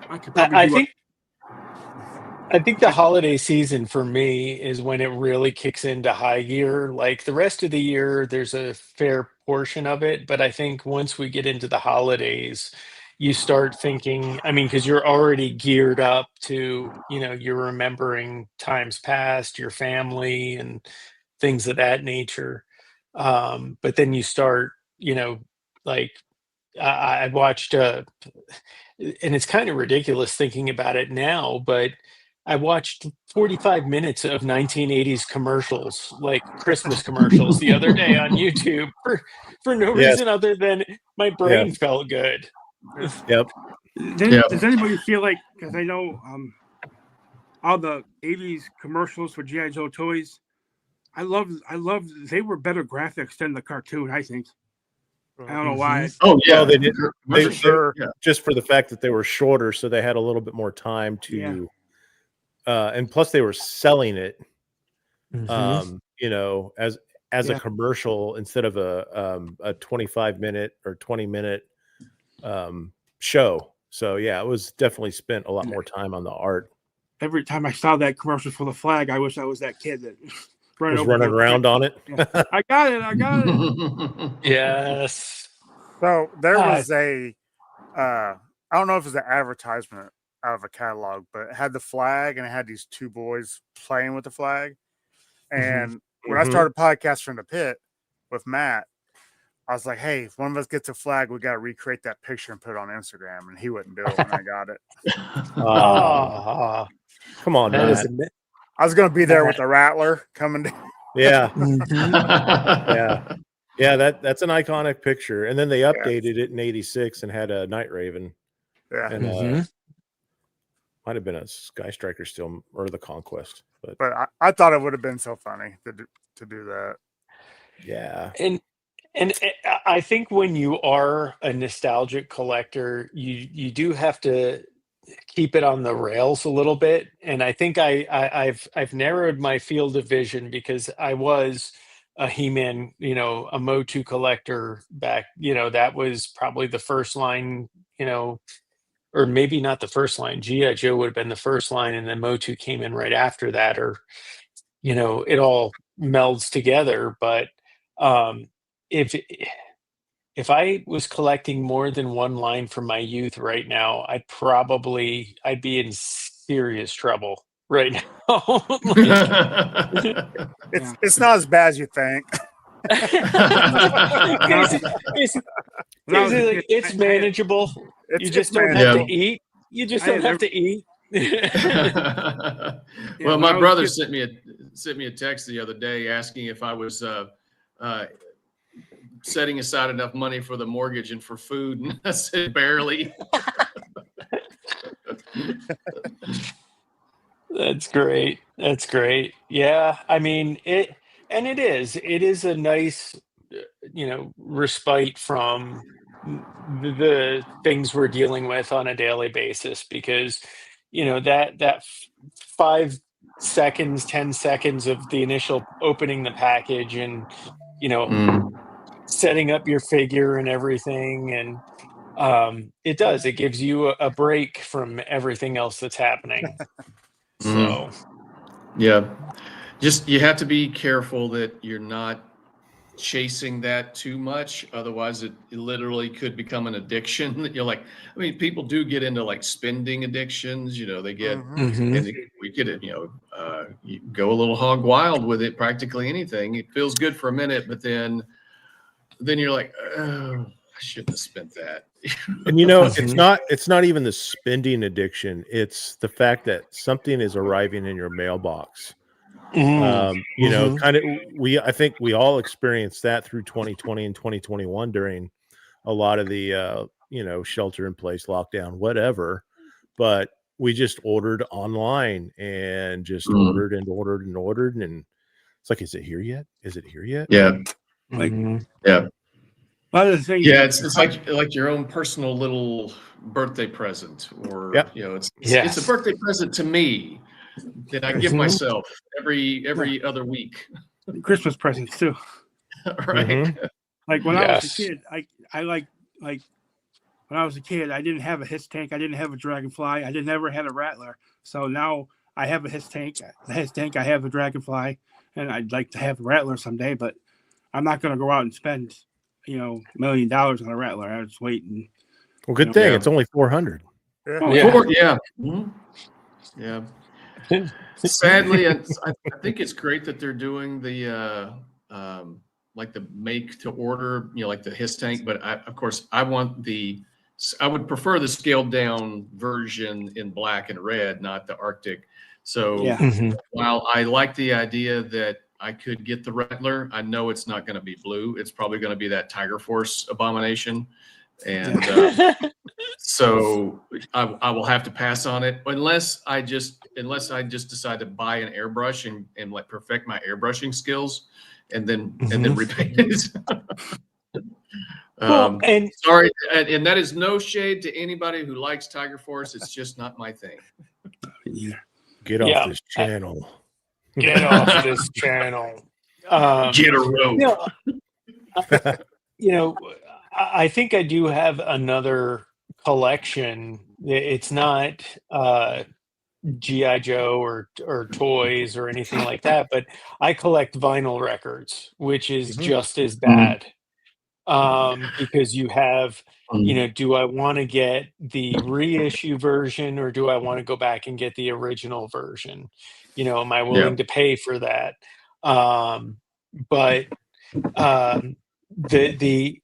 I could probably I do think I think the holiday season for me is when it really kicks into high gear. Like the rest of the year, there's a fair portion of it, but I think once we get into the holidays, you start thinking, I mean, because you're already geared up to, you're remembering times past, your family, and things of that nature. But then you start, like I watched and it's kind of ridiculous thinking about it now, but I watched 45 minutes of 1980s commercials, like Christmas commercials, the other day on YouTube for no Yes. reason other than my brain felt good. Yep. Does anybody feel like, because I know all the 80s commercials for G.I. Joe toys, I love they were better graphics than the cartoon, I think. I don't know why. Oh yeah, Well, they did. For sure. Yeah. Just for the fact that they were shorter, so they had a little bit more time to. And plus, they were selling it, as a commercial instead of a 25-minute or 20-minute show. So yeah, it was definitely spent a lot more time on the art. Every time I saw that commercial for the flag, I wish I was that kid that was running around on it. Yeah. I got it. Yes. So there was I don't know if it was an advertisement out of a catalog, but it had the flag and it had these two boys playing with the flag. And when I started podcast from the pit with Matt, I was like, hey, if one of us gets a flag, we got to recreate that picture and put it on Instagram. And he wouldn't do it when I got it. Come on, Matt. I was going to be there with the Rattler coming down. Yeah. Yeah, that's an iconic picture. And then they updated it in 86 and had a Night Raven. Yeah. And might have been a Sky Striker still, or the Conquest. But I thought it would have been so funny to do that. Yeah. And I think when you are a nostalgic collector, you do have to keep it on the rails a little bit. And I think I've narrowed my field of vision because I was a He-Man, a Motu collector back. That was probably the first line, or maybe not the first line. G.I. Joe would have been the first line, and then Motu came in right after that, or it all melds together. But if I was collecting more than one line from my youth right now, I'd be in serious trouble right now. It's not as bad as you think. It's manageable. You just don't have to eat. You just don't have to eat. Well, my brother sent me a text the other day asking if I was setting aside enough money for the mortgage and for food, and I said barely. That's great. That's great. Yeah, I mean it, and it is a nice, respite from the things we're dealing with on a daily basis, because that 5 seconds, 10 seconds of the initial opening the package and setting up your figure and everything, and it gives you a break from everything else that's happening. So yeah, just you have to be careful that you're not chasing that too much, otherwise it literally could become an addiction that you're like, I mean, people do get into like spending addictions, they get and we get it, you go a little hog wild with it. Practically anything, it feels good for a minute, but then you're like, oh, I shouldn't have spent that. And it's not even the spending addiction, it's the fact that something is arriving in your mailbox You know, kind of I think we all experienced that through 2020 and 2021 during a lot of the you know, shelter in place, lockdown, whatever. But we just ordered online and just ordered and ordered and ordered, and it's like, is it here yet? Is it here yet? Yeah. Like, yeah. A lot of the things. Yeah, it's like your own personal little birthday present, or you know, it's a birthday present to me that I give myself every other week. Christmas presents too. Right. Like when I was a kid, I like when I was a kid, I didn't have a hiss tank, I didn't have a dragonfly, I never had a rattler. So now I have a hiss tank. The hiss tank, I have a dragonfly, and I'd like to have a rattler someday, but I'm not going to go out and spend, you know, $1 million on a rattler. I was waiting. Well, good thing it's only 400. Yeah. Sadly, I think it's great that they're doing the like the make to order, you know, like the hiss tank. But of course, I would prefer the scaled down version in black and red, not the Arctic. So while I like the idea that I could get the Rattler, I know it's not going to be blue. It's probably going to be that Tiger Force abomination. And so I will have to pass on it unless I just decide to buy an airbrush and like perfect my airbrushing skills and then repaint it. And sorry, and that is no shade to anybody who likes Tiger Force. It's just not my thing. Get off this channel. Get off this channel. Get a rope. You know, I think I do have another collection. It's not G.I. Joe or toys or anything like that, but I collect vinyl records, which is just as bad. Because you have, you know, do I want to get the reissue version or do I want to go back and get the original version? You know, am I willing to pay for that? But the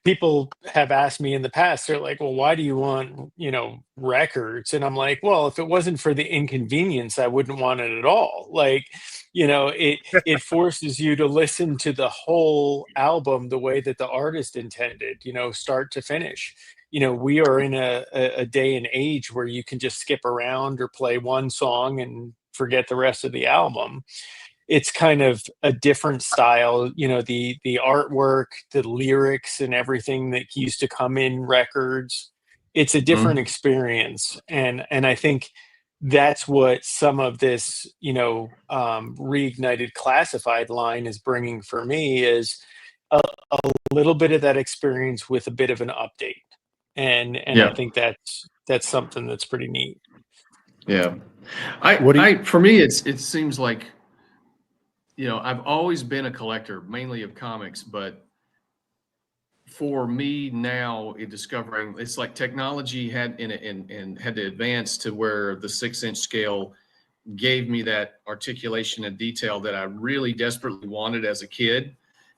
people have asked me in the past, they're like, well, why do you want, you know, records? And I'm like, well, if it wasn't for the inconvenience, I wouldn't want it at all. Like, you know, it forces you to listen to the whole album the way that the artist intended, you know, start to finish. You know, we are in a day and age where you can just skip around or play one song and forget the rest of the album. It's kind of a different style, you know, the artwork, the lyrics and everything that used to come in records. It's a different experience. And I think that's what some of this, you know, reignited classified line is bringing for me is a little bit of that experience with a bit of an update. And I think that's something that's pretty neat. Yeah. For me, it seems like, you know, I've always been a collector, mainly of comics, but for me now, discovering it's like technology had had to advance to where the 6-inch scale gave me that articulation and detail that I really desperately wanted as a kid.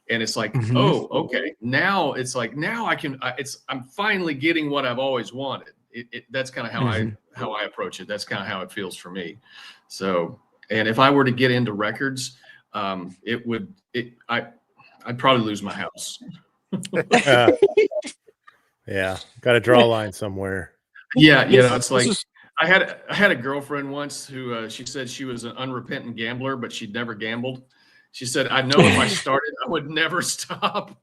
And it's like, oh, okay, now it's like I'm finally getting what I've always wanted. That's kind of how I approach it. That's kind of how it feels for me. So, and if I were to get into records, I'd probably lose my house. Yeah, got to draw a line somewhere. Yeah, you know, it's like I had a girlfriend once who she said she was an unrepentant gambler, but she'd never gambled. She said, "I know if I started, I would never stop."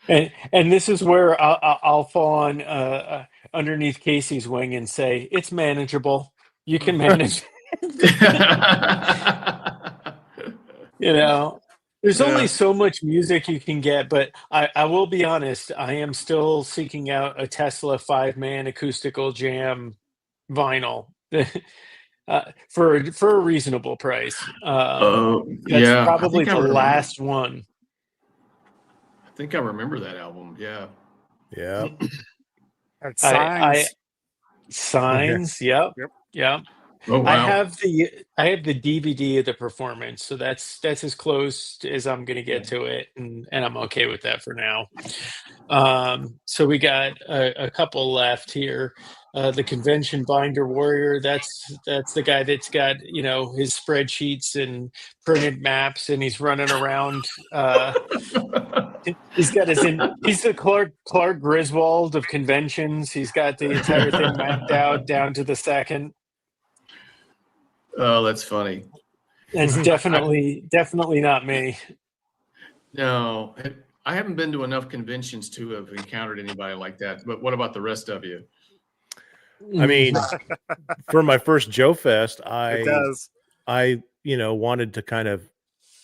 And this is where I'll fall on underneath Casey's wing and say it's manageable. You can manage. You know, there's only so much music you can get, but I will be honest, I am still seeking out a Tesla 5-man acoustical jam vinyl for a reasonable price. That's probably the last one. I think I remember that album. Yeah. Yeah. Signs. Yep. Oh, wow. I have the DVD of the performance, so that's as close as I'm going to get to it, and I'm okay with that for now. So we got a couple left here. the convention binder warrior. That's the guy that's got, his spreadsheets and printed maps, and he's running around. He's got he's the Clark Griswold of conventions. He's got the entire thing mapped out down to the second. Oh, that's funny. It's definitely not me. No, I haven't been to enough conventions to have encountered anybody like that. But what about the rest of you? I mean, for my first Joe Fest, I wanted to kind of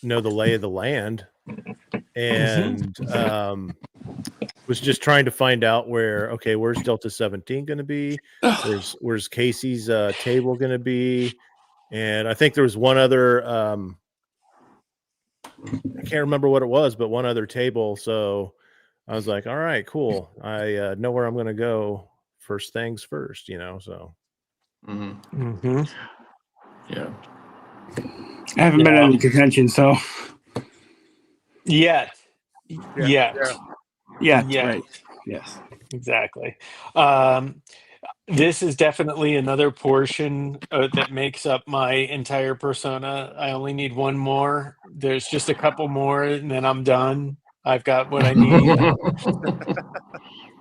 know the lay of the land, and was just trying to find out where's Delta 17 going to be? Where's Casey's table going to be? And I think there was one other, I can't remember what it was, but one other table. So I was like, all right, cool. I know where I'm going to go. First things first, so. Mm-hmm. Yeah. I haven't been at any convention, so. Yet. Yeah. Right. Yes. Exactly. This is definitely another portion that makes up my entire persona. I only need one more. There's just a couple more, and then I'm done. I've got what I need.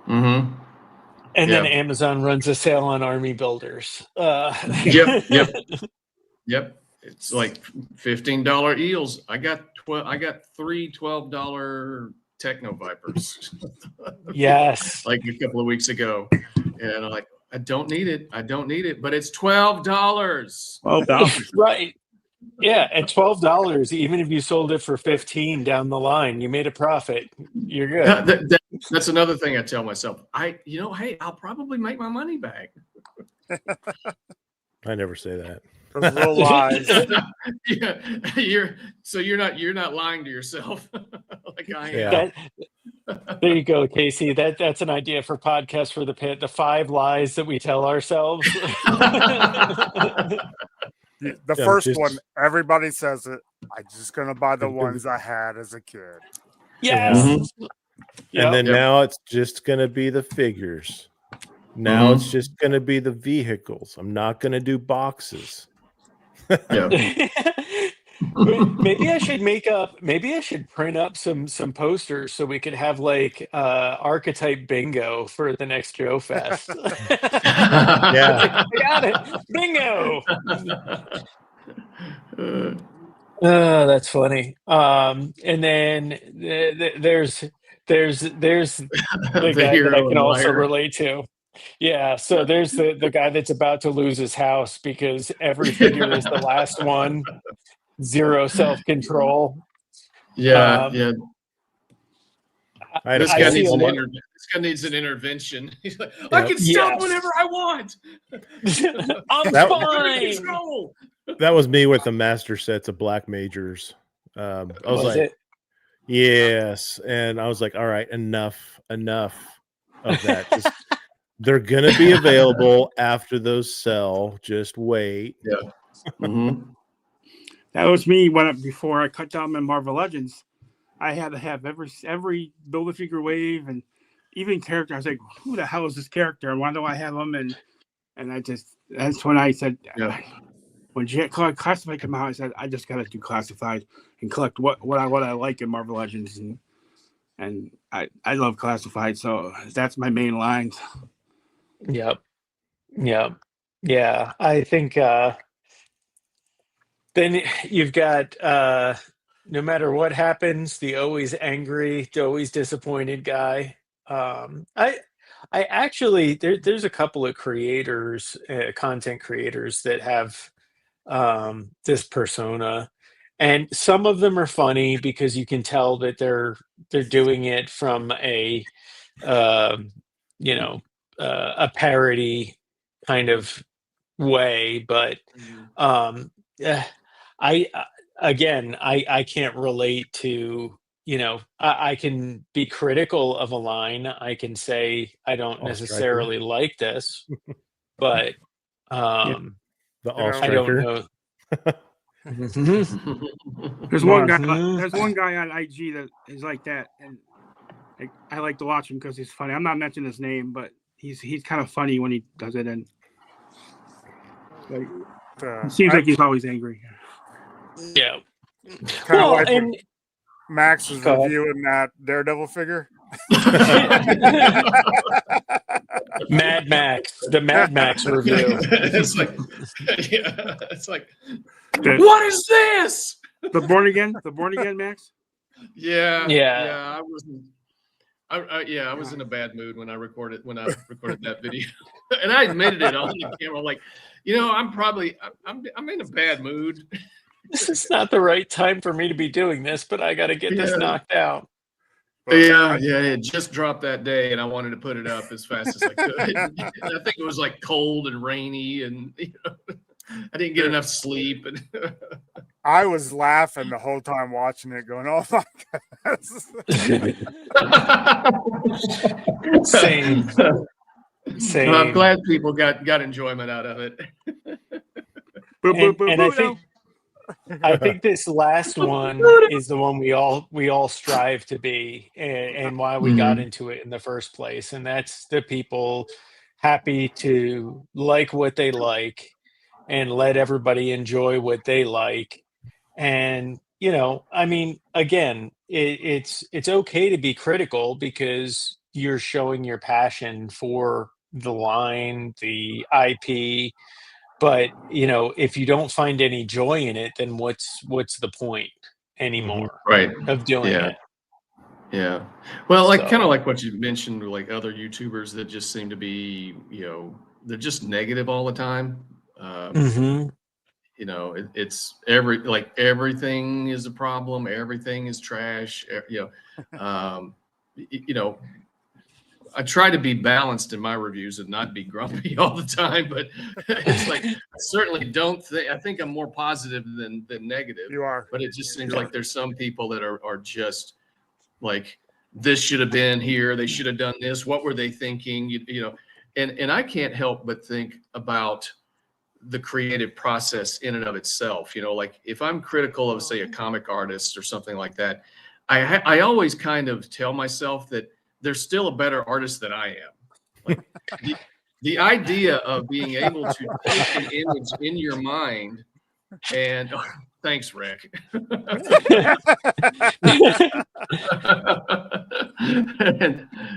Mm-hmm. And then Amazon runs a sale on army builders. Yep. It's like $15 eels. I got three $12 Techno Vipers. Yes. Like a couple of weeks ago, and I'm like, I don't need it, but it's $12. $12. Right. Yeah, at $12, even if you sold it for $15 down the line, you made a profit. You're good. That's another thing I tell myself. Hey, I'll probably make my money back. I never say that. Those little lies. Yeah, you're not lying to yourself like I am. There you go, Casey. That's an idea for podcast for the pit. The 5 lies that we tell ourselves. The first one, everybody says it. I'm just gonna buy the ones I had as a kid. Yes. Mm-hmm. And then now it's just gonna be the figures. Now it's just gonna be the vehicles. I'm not gonna do boxes. Maybe I should print up some posters so we could have like archetype bingo for the next Joe Fest. Yeah. I got it. Bingo. That's funny. And then there's the guy that I can also relate to. Yeah, so there's the guy that's about to lose his house because every figure is the last one. Zero self-control. Yeah. This guy needs an intervention. He's like, I can stop whenever I want. I'm fine. That was me with the master sets of Black Majors. I was like, yes, and I was like, all right, enough of that. They're gonna be available after those sell. Just wait. Yeah. Mm-hmm. That was me before I cut down my Marvel Legends. I had to have every Build-A-Figure wave and even character. I was like, who the hell is this character? And why do I have him? And that's when I said, when Classified came out, I said, I just got to do Classified and collect what I like in Marvel Legends. And I love Classified, so that's my main lines. Yep. Yeah. I think then you've got no matter what happens, the always angry, always disappointed guy. I actually there's a couple of creators, content creators that have this persona, and some of them are funny because you can tell that they're doing it from a a parody kind of way, but I can't relate to, I can be critical of a line. I can say I don't necessarily like this, but the I don't know. There's one guy on IG that is like that, and I like to watch him because he's funny. I'm not mentioning his name, but he's kind of funny when he does it, and like, it seems I like he's always angry. Yeah. kind of Well, like when and Max was Go ahead. reviewing that Daredevil figure. Mad Max, the Mad Max review. It's like, yeah, it's like, The, what is this? the born again Max. Yeah, Yeah. I wasn't. I was in a bad mood when I recorded that video, and I admitted it on the camera. Like, I'm in a bad mood. This is not the right time for me to be doing this, but I got to get this Yeah. knocked out. Yeah, it just dropped that day, and I wanted to put it up as fast as I could. And I think it was like cold and rainy, and I didn't get enough sleep. And I was laughing the whole time watching it, going, "Oh my god!" Same. Well, I'm glad people got enjoyment out of it. I think this last one is the one we all strive to be, and why we got into it in the first place, and that's the people happy to like what they like and let everybody enjoy what they like. And I mean, again, it's okay to be critical because you're showing your passion for the line, the IP. But if you don't find any joy in it, then what's the point anymore Right. of doing Yeah. it? Yeah. Well, like kind So- of like what you mentioned, like other YouTubers that just seem to be, they're just negative all the time. Mhm. It's everything is a problem, everything is trash. I try to be balanced in my reviews and not be grumpy all the time, but it's like I certainly don't think. I think I'm more positive than negative. You are. But it just seems like there's some people that are just like, this should have been here. They should have done this. What were they thinking? And I can't help but think about the creative process in and of itself. Like if I'm critical of, say, a comic artist or something like that, I always kind of tell myself that they're still a better artist than I am. Like the idea of being able to take an image in your mind and thanks, Rick. But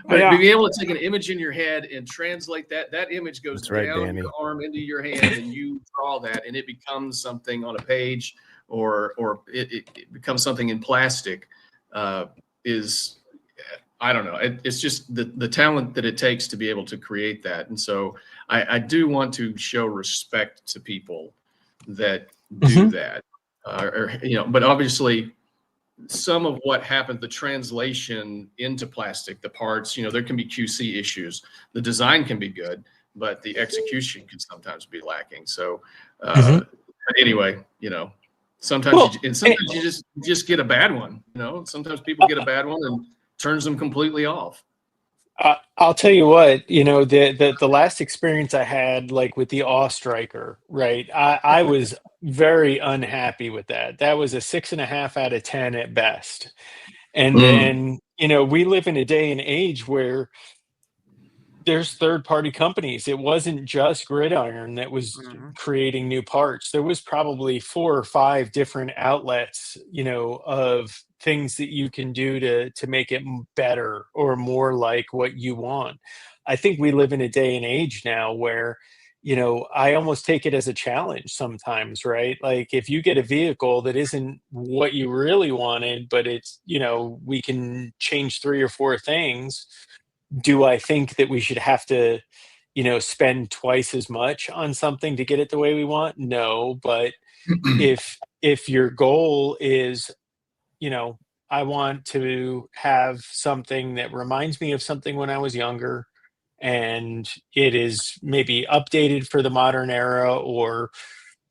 being able to take an image in your head and translate that image goes down your arm into your hand, and you draw that, and it becomes something on a page, or it becomes something in plastic. Is I don't know. It's just the talent that it takes to be able to create that. And so I do want to show respect to people that do that. But obviously some of what happened, the translation into plastic, the parts, there can be QC issues. The design can be good, but the execution can sometimes be lacking. So anyway, sometimes you just get a bad one. Sometimes people get a bad one and turns them completely off. I'll tell you what, the last experience I had, like with the Awe Striker, right? I was very unhappy with that. That was a 6.5 out of 10 at best. And then, we live in a day and age where there's third-party companies. It wasn't just Gridiron that was creating new parts. There was probably 4 or 5 different outlets, of things that you can do to make it better or more like what you want. I think we live in a day and age now where, I almost take it as a challenge sometimes, right? Like if you get a vehicle that isn't what you really wanted, but it's, we can change 3 or 4 things. Do I think that we should have to, spend twice as much on something to get it the way we want? No, but if your goal is, I want to have something that reminds me of something when I was younger, and it is maybe updated for the modern era, or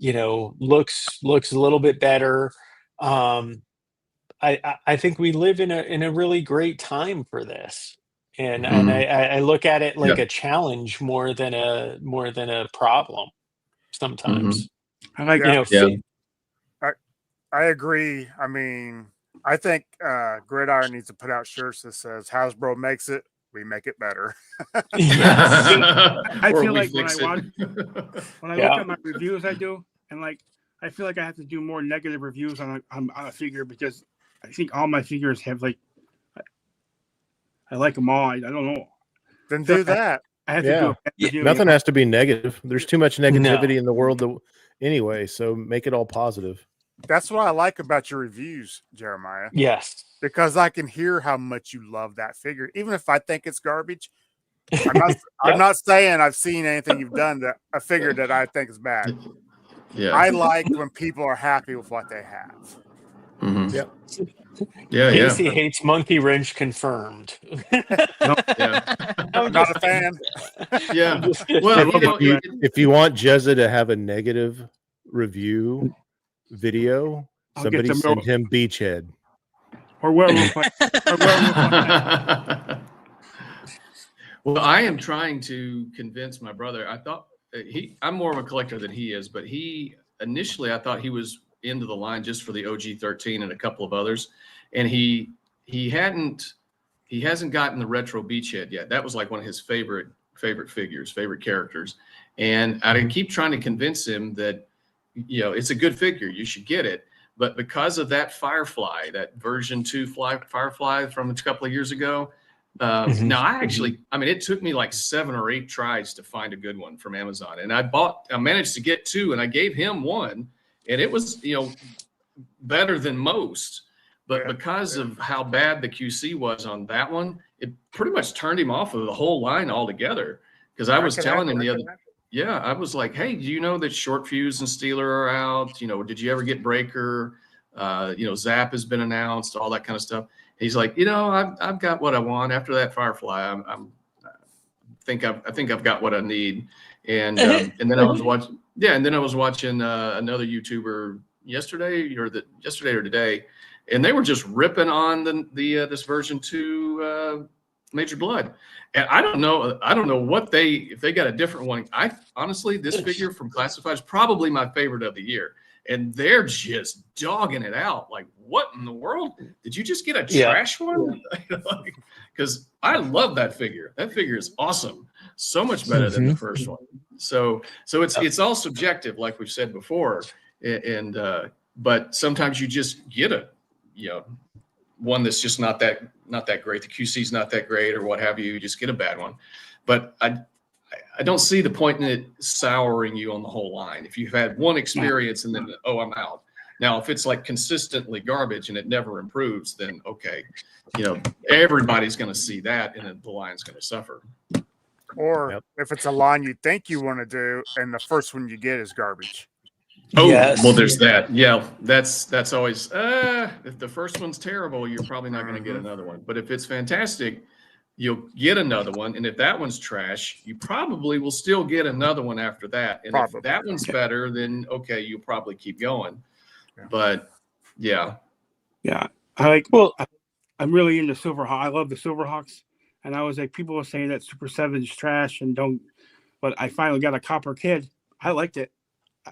looks a little bit better. I think we live in a really great time for this. And I look at it like a challenge more than a problem sometimes. I like I agree. I mean, I think Gridiron needs to put out shirts that says Hasbro makes it, we make it better. I Or feel we like when fix I it. watch, when I Yeah. look at my reviews, I do, and like I feel like I have to do more negative reviews on a figure because I think all my figures have like I like them all. I don't know. Then So do that. I have to do a bad Yeah. review. Nothing has to be negative. There's too much negativity No. in the world anyway, so make it all positive. That's what I like about your reviews, Jeremiah, Yes. because I can hear how much you love that figure, even if I think it's garbage. I'm not saying I've seen anything you've done that a figure that I think is bad. Yeah. I like when people are happy with what they have. Mhm. Yep. Yeah. Casey Yeah. hates Monkey Wrench confirmed. Yeah. I'm Not just a fan. Yeah. I'm just kidding. Well, you know, If you want Jezza to have a negative review video, I'll get somebody the send him Beachhead. or werewolf. Or werewolf. well, I am trying to convince my brother. I thought I'm more of a collector than he is, but initially I thought he was into the line just for the OG 13 and a couple of others, and he hasn't gotten the retro Beachhead yet. That was like one of his favorite figures, favorite characters, and I keep trying to convince him that it's a good figure, you should get it. But because of that Firefly, that version 2 Firefly from a couple of years ago, now I mean, it took me like 7 or 8 tries to find a good one from Amazon, and I managed to get 2, and I gave him 1, and it was better than most. But because of how bad the QC was on that one, it pretty much turned him off of the whole line altogether. Because I was telling him I was like, hey, do you know that Short Fuse and Steeler are out? Did you ever get Breaker? Zap has been announced, all that kind of stuff. He's like, I've got what I want after that Firefly. I think I've got what I need. And then I was watching, another YouTuber yesterday or today, and they were just ripping on the this version 2 Major Blood. And I don't know what if they got a different one. Honestly, this figure from Classified is probably my favorite of the year. And they're just dogging it out. Like, what in the world? Did you just get a trash one? Because I love that figure. That figure is awesome. So much better than the first one. So it's all subjective, like we've said before. And but sometimes you just get one that's just not that great. The QC's not that great, or what have you. You just get a bad one. But I don't see the point in it souring you on the whole line. If you've had one experience and then I'm out. Now, if it's like consistently garbage and it never improves, then okay, everybody's going to see that, and then the line's going to suffer. Or if it's a line you think you want to do, and the first one you get is garbage. Oh, yes. Well, there's that. Yeah, that's always. If the first one's terrible, you're probably not going to get another one. But if it's fantastic, you'll get another one. And if that one's trash, you probably will still get another one after that. And if that one's better, then okay, you'll probably keep going. Yeah. But yeah. I'm really into Silverhawk. I love the Silverhawks. And I was like, people were saying that Super 7 is trash and but I finally got a Copper Kid. I liked it.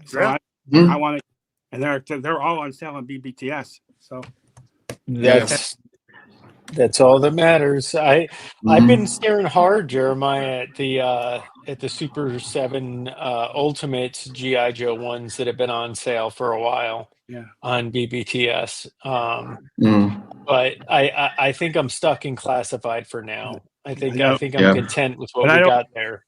So I want it. And they're all on sale on BBTS. So that's all that matters. I've been staring hard, Jeremiah, at the Super 7 Ultimates GI Joe ones that have been on sale for a while on BBTS. But I think I'm stuck in Classified for now. I think I'm content with what we got there.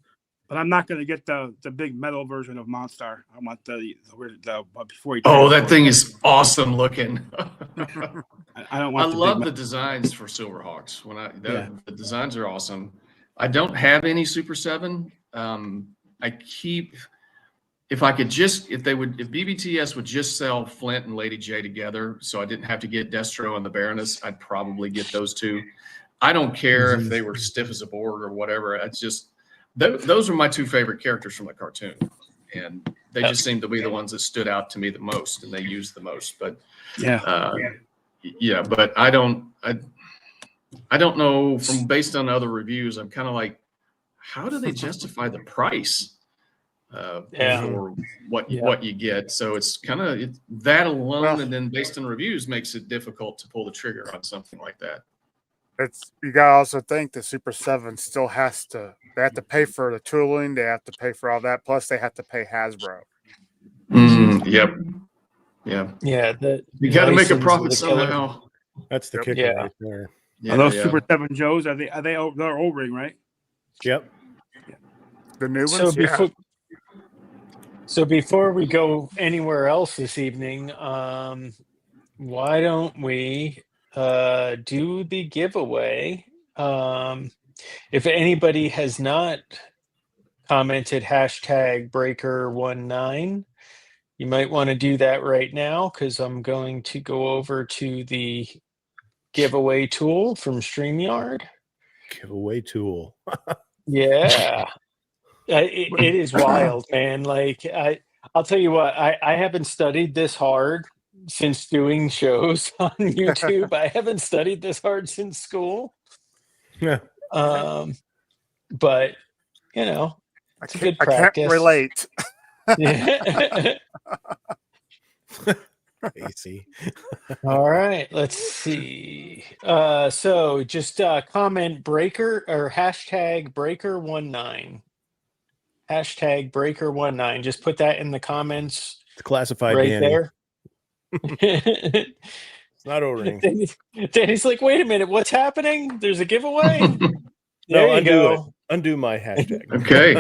But I'm not going to get the big metal version of Monstar. I want the before he. Oh, that thing is awesome looking. I don't want. I love the designs for Silverhawks. The designs are awesome. I don't have any Super 7. If BBTS would just sell Flint and Lady J together, so I didn't have to get Destro and the Baroness, I'd probably get those two. I don't care if they were stiff as a board or whatever. It's just those are my 2 favorite characters from the cartoon, and they just seem to be the ones that stood out to me the most and they used the most. But but I don't know based on other reviews. I'm kind of like, how do they justify the price for what you get? So it's kind of that alone, and then based on reviews makes it difficult to pull the trigger on something like that. You gotta also think the Super 7 still has to. They have to pay for the tooling. They have to pay for all that. Plus, they have to pay Hasbro. Yep. Yeah. Yeah, the You got to make a license profit is a killer. somehow. That's the Yep. kicker Yeah. right there. Yeah, Are those yeah. Super 7 Joes? Are they they're O-ring, right? Yep. The new So ones, yeah. before we go anywhere else this evening, why don't we do the giveaway? If anybody has not commented #breaker19, you might want to do that right now, because I'm going to go over to the giveaway tool from StreamYard. Giveaway tool. Yeah. It is wild, man. Like I'll tell you what, I haven't studied this hard since doing shows on YouTube. I haven't studied this hard since school. Yeah. But you know, it's a good I practice. can't relate. Yeah. AC. All right, let's see. So just comment breaker or #breaker19. #breaker19. Just put that in the comments It's classified, right Danny. there. It's not O-ring. Danny's like, wait a minute, what's happening? There's a giveaway? No, There you undo go. it. Undo my hashtag. Okay.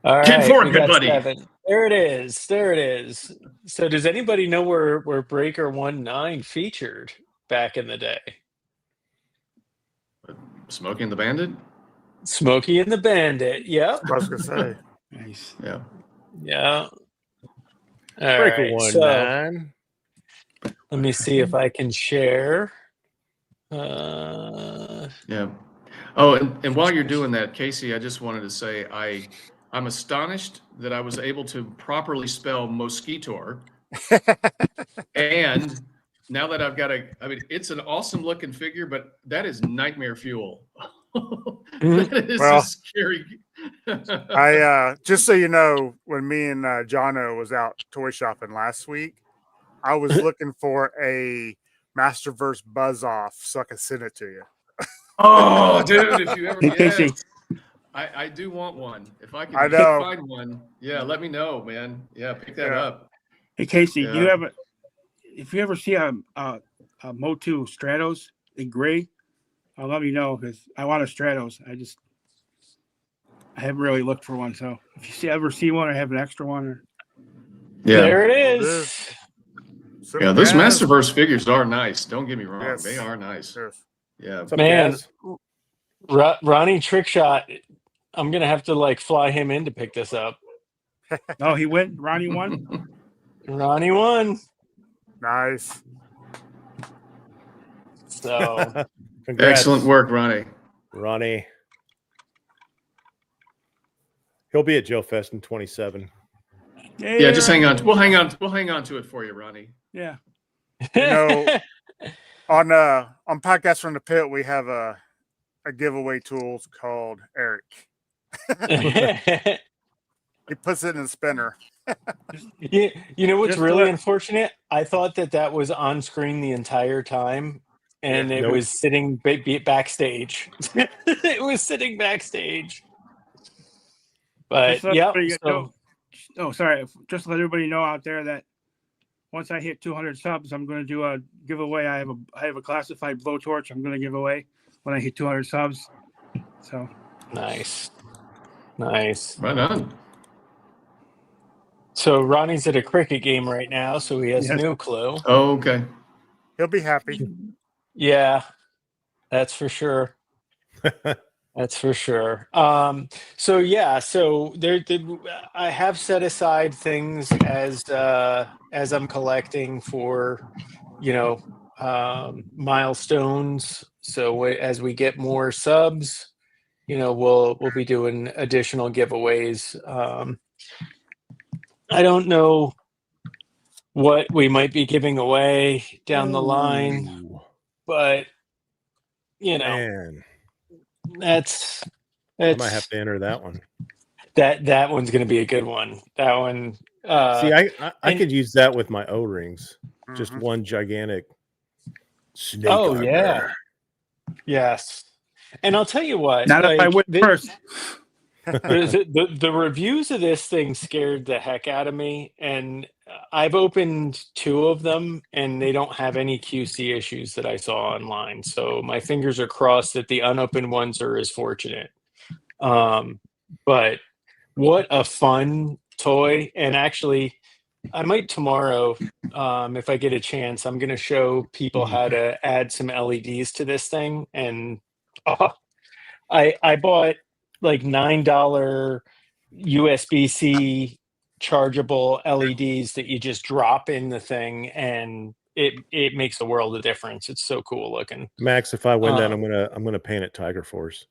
All right, 10 for it, we good got buddy. 7. There it is. There it is. So does anybody know where Breaker 19 featured back in the day? Smokey and the Bandit? Smokey and the Bandit. Yep. I was gonna say. Nice. Yeah. Yeah. All Breaker right, 19. let me see if I can share. Yeah. Oh, and while you're doing that, Casey, I just wanted to say I'm astonished that I was able to properly spell mosquitor. And now that I've got it's an awesome looking figure, but that is nightmare fuel. That is Well, a scary. I just so you know, when me and Jono was out toy shopping last week, I was looking for a Masterverse Buzz Off so I could send it to you. Oh, dude! If you ever, Hey, Casey. yes, I do want one. If I can I know. find one, yeah, let me know, man. Yeah, pick that Yeah. up. Hey, Casey, do you Yeah. have if you ever see a Motu Stratos in gray, let me know, because I want a Stratos. I haven't really looked for one. So if you ever see one or have an extra one, Yeah, There it is. yeah. Those Masterverse figures are nice. Don't get me wrong; Yes. they are nice. Yes. Yeah, What's up, Man, Gaz? Ronnie Trickshot, I'm gonna have to fly him in to pick this up. oh, he went. Ronnie won. Ronnie won. Nice. So Congrats, excellent work, Ronnie. Ronnie. He'll be at Joe Fest in 27. Yeah, just hang on. We'll hang on. We'll hang on to it for you, Ronnie. Yeah. You know, on Podcast from the Pit, we have a giveaway tool called Eric. He puts it in the spinner. you know what's Just really let- unfortunate? I thought that was on screen the entire time, and it Nope. was sitting backstage. It was sitting backstage. But Just let yeah, everybody so, know- oh, sorry. Just let everybody know out there that once I hit 200 subs, I'm going to do a giveaway. I have a classified blowtorch. I'm going to give away when I hit 200 subs. So nice. Right on. So Ronnie's at a cricket game right now, so he has Yes. no clue. Oh, okay. He'll be happy. Yeah, that's for sure. That's for sure. So yeah, so I have set aside things as I'm collecting for, milestones. So as we get more subs, we'll be doing additional giveaways. I don't know what we might be giving away down the line, Ooh, but man, that's I might have to enter that one. that one's going to be a good one. That one. See, I and- could use that with my O-rings. Just Mhm. one gigantic snake. Oh armor. yeah, Yes. And I'll tell you what, Not if I like win first. the reviews of this thing scared the heck out of me, and I've opened 2 of them, and they don't have any QC issues that I saw online. So my fingers are crossed that the unopened ones are as fortunate. But what a fun toy! And actually, I might tomorrow, if I get a chance, I'm going to show people how to add some LEDs to this thing. And oh, I bought like $9 USB-C chargeable LEDs that you just drop in the thing, and it makes a world of difference. It's so cool looking. Max, if I win that, I'm gonna paint it Tiger Force.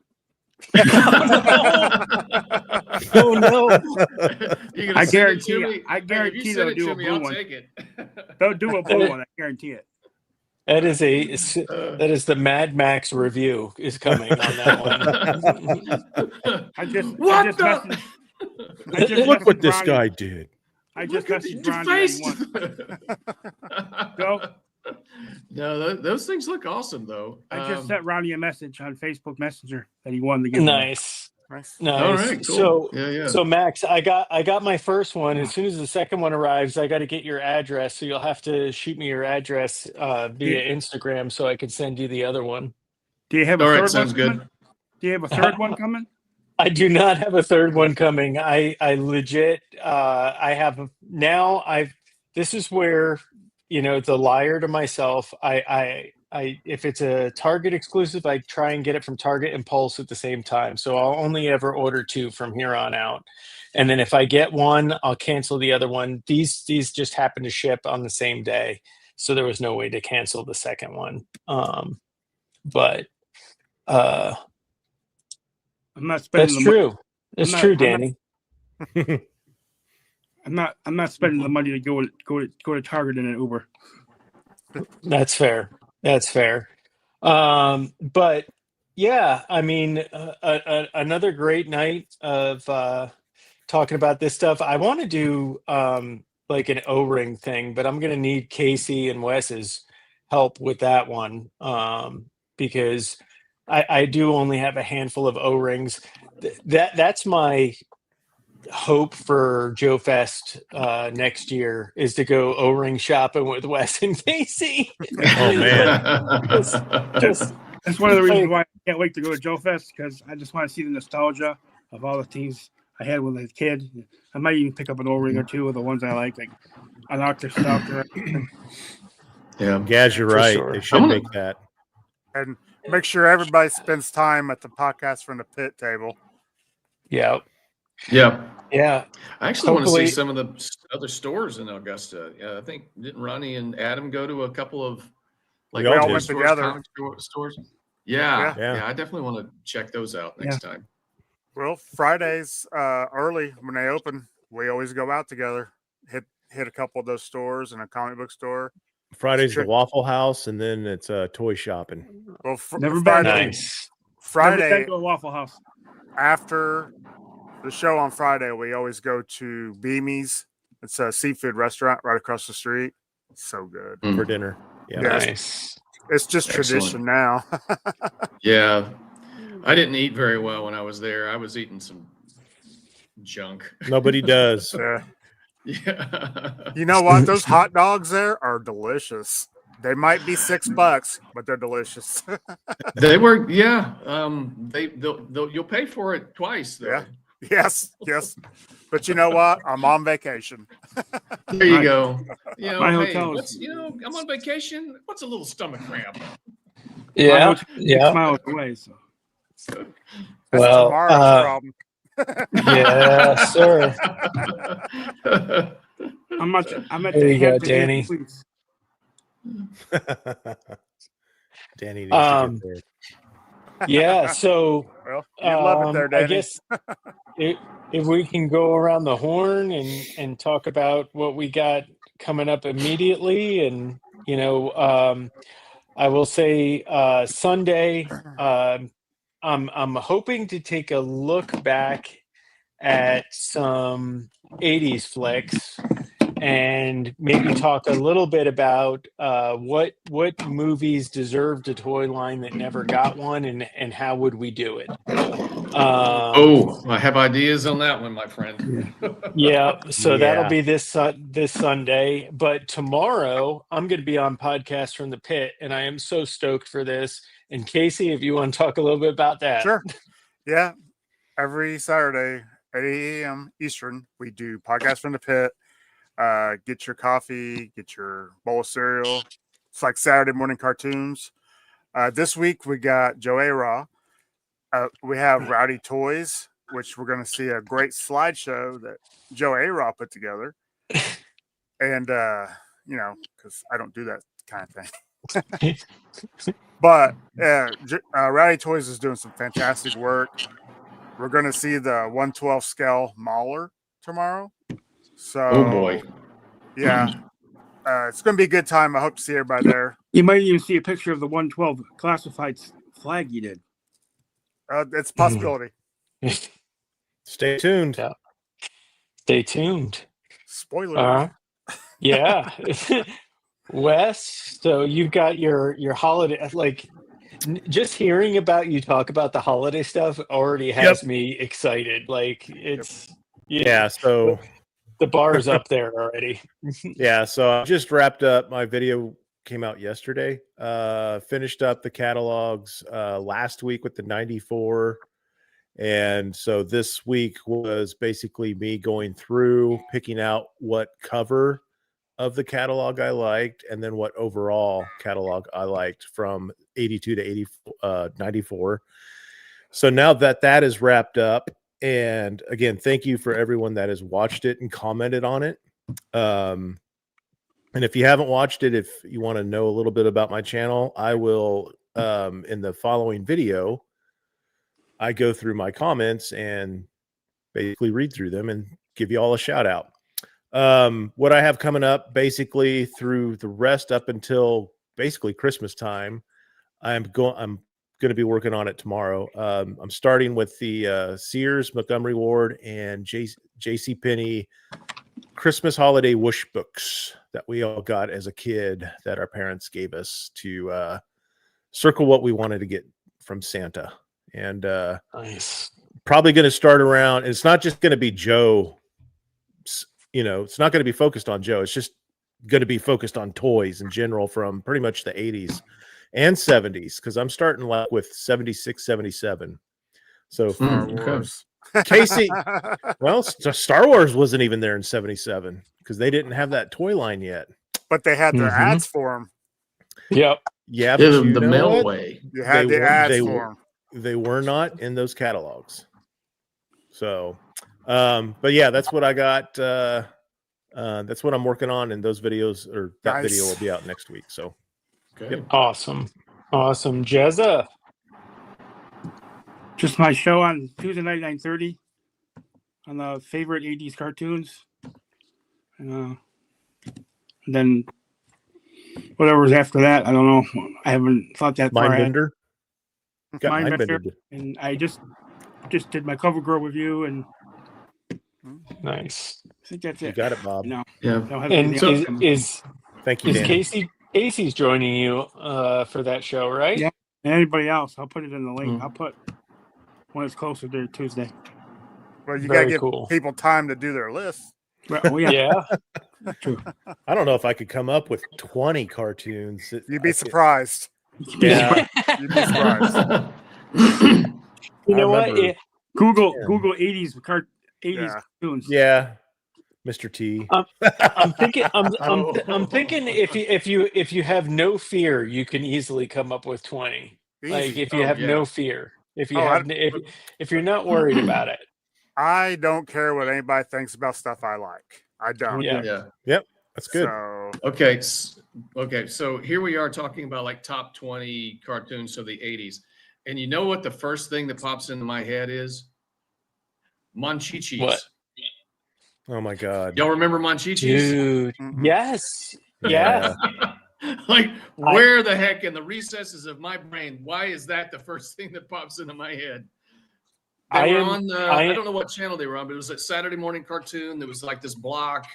Oh no! I guarantee you. I If you guarantee send they'll it do to a me, blue I'll one. take it. They'll do a blue one. I guarantee it. That is the Mad Max review is coming on that one. I just What messaged. Look what this guy did. I just Look at messaged your Ronnie face. that he won. Go. No, those things look awesome though. I just sent Ronnie a message on Facebook Messenger that he won the giveaway. Nice. All right, cool. So Max, I got my first one. As soon as the second one arrives, I got to get your address. So you'll have to shoot me your address via Instagram so I could send you the other one. Do you have a All right, third sounds one good. coming? Do you have a third one coming? I do not have a third one coming. I legit I have now. This is where, the liar to myself. I if it's a Target exclusive, I try and get it from Target and Pulse at the same time. So I'll only ever order 2 from here on out. And then if I get one, I'll cancel the other one. These just happen to ship on the same day, so there was no way to cancel the second one. But I'm not spending. That's true. It's true, Danny. I'm not spending the money to go to Target in an Uber. That's fair. That's fair. But yeah, I mean, another great night of talking about this stuff. I want to do like an O-ring thing, but I'm going to need Casey and Wes's help with that one because I do only have a handful of O-rings. That's my hope for Joe Fest next year is to go O-ring shopping with Wes and Casey. Oh man, that's one of the reasons why I can't wait to go to Joe Fest, because I just want to see the nostalgia of all the teams I had when I was a kid. I might even pick up an O-ring or 2 of the ones I like an Arctic Stalker. Yeah, Gaz, you're right. Sure. They should make that. And make sure everybody spends time at the podcast from the pit table. Yeah. Yeah. Yeah. I actually want to see some of the other stores in Augusta. I think didn't Ronnie and Adam go to a couple of we all went together. Comic stores? Yeah. I definitely want to check those out next time. Well, Fridays early when they open, we always go out together. Hit a couple of those stores and a comic book store. Friday's the Waffle House, and then it's toy shopping. Well, never Friday, been nice. Friday never been to a Waffle House. After the show on Friday, we always go to Beamy's. It's a seafood restaurant right across the street. So good for dinner. Yeah, nice. It's just tradition now. Yeah, I didn't eat very well when I was there. I was eating some junk. Nobody does. Yeah. You know what? Those hot dogs there are delicious. They might be $6, but they're delicious. They were, yeah. You'll pay for it twice, though. Yeah. Yes. But you know what? I'm on vacation. There you go. My hotel I'm on vacation. What's a little stomach cramp? Yeah. Miles away. So. That's tomorrow's problem. Yeah, sir. I'm at there the you go, Danny. Danny needs to get there. Yeah, so well, you love it there, Danny. I guess if we can go around the horn and talk about what we got coming up immediately, and I will say Sunday. I'm hoping to take a look back at some 80s flicks and maybe talk a little bit about what movies deserved a toy line that never got one, and how would we do it. I have ideas on that one, my friend. Yeah, so that'll Yeah. be this Sunday. But tomorrow, I'm going to be on Podcast from the Pit, and I am so stoked for this. And Casey, if you want to talk a little bit about that. Sure. Yeah. Every Saturday at 8 a.m. Eastern, we do Podcast from the Pit. Get your coffee, get your bowl of cereal. It's like Saturday morning cartoons. This week, we got Joe A. We have Rowdy Toys, which we're going to see a great slideshow that Joe A. put together. And, because I don't do that kind of thing. But Rowdy Toys is doing some fantastic work. We're going to see the 112 scale Mauler tomorrow. So, Oh boy. Yeah. It's going to be a good time. I hope to see everybody there. You might even see a picture of the 112 classified flag you did. It's a possibility. Stay tuned. Yeah. Stay tuned. Spoiler. Yeah. Wes, so you've got your holiday, like just hearing about you talk about the holiday stuff already has me excited. Like it's so the bar is up there already. Yeah, so I just wrapped up. My video came out yesterday. Finished up the catalogs last week with the 94. And so this week was basically me going through, picking out what cover of the catalog I liked, and then what overall catalog I liked from 82 to 94. So now that is wrapped up, and again, thank you for everyone that has watched it and commented on it. And if you haven't watched it, if you want to know a little bit about my channel, I will, in the following video, I go through my comments and basically read through them and give you all a shout out. What I have coming up basically through the rest up until basically Christmas time, I'm going to be working on it tomorrow. I'm starting with the Sears, Montgomery Ward, and JC Penney Christmas holiday whoosh books that we all got as a kid that our parents gave us to circle what we wanted to get from Santa. And nice. Probably going to start around. It's not just going to be Joe. It's not going to be focused on Joe. It's just going to be focused on toys in general from pretty much the 80s and 70s, because I'm starting with 76, 77. So Star Wars. Casey, well, Star Wars wasn't even there in 77 because they didn't have that toy line yet. But they had their ads for them. Yep. Yeah, But the Melway. You had the ads for them. They were not in those catalogs. So, but yeah, that's what I got. That's what I'm working on, and those videos, or that video will be out next week. So, okay. Awesome. Jezza. Just my show on Tuesday night, 9:30 on the favorite 80s cartoons. And then whatever's after that, I don't know. I haven't thought that far ahead. Mindbender. Got Mindbender. Mindbender. And I just did my cover girl review, and Nice. I think that's it. You got it, Bob. No. Yeah. And is Thank you, Dan. Casey's joining you for that show, right? Yeah. And anybody else, I'll put it in the link. I'll put when it's closer to Tuesday. Well, you got to give people time to do their list. Oh, yeah. Yeah. True. I don't know if I could come up with 20 cartoons. You'd be surprised. Yeah. You'd be surprised. You know what? Google 80s cartoons. Yeah. Mr. T. I'm thinking. I'm thinking if you have no fear, you can easily come up with 20. Like if you have no fear, if you're not worried about it. I don't care what anybody thinks about stuff I like. I don't. Yeah. Yep. That's good. So, Okay. So here we are talking about like top 20 cartoons of the 80s. And you know what the first thing that pops into my head is? Monchichis. What? Oh my God. Y'all remember Monchichis? Dude. Yes. Yeah. Like, where the heck in the recesses of my brain, why is that the first thing that pops into my head? They were on I don't know what channel they were on, but it was a Saturday morning cartoon. There was like this block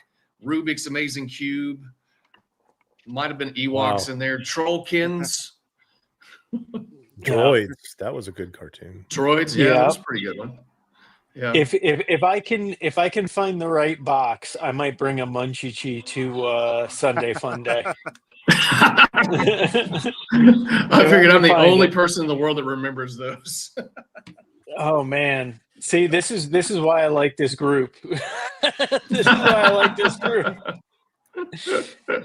Rubik's Amazing Cube. Might have been Ewoks in there. Trollkins. Droids. That was a good cartoon. Droids. Yeah, that was a pretty good one. Yeah. If I can find the right box, I might bring a Munchie to Sunday Fun Day. I figured I'm the only person in the world that remembers those. Oh man. See, this is why I like this group. This is why I like this group.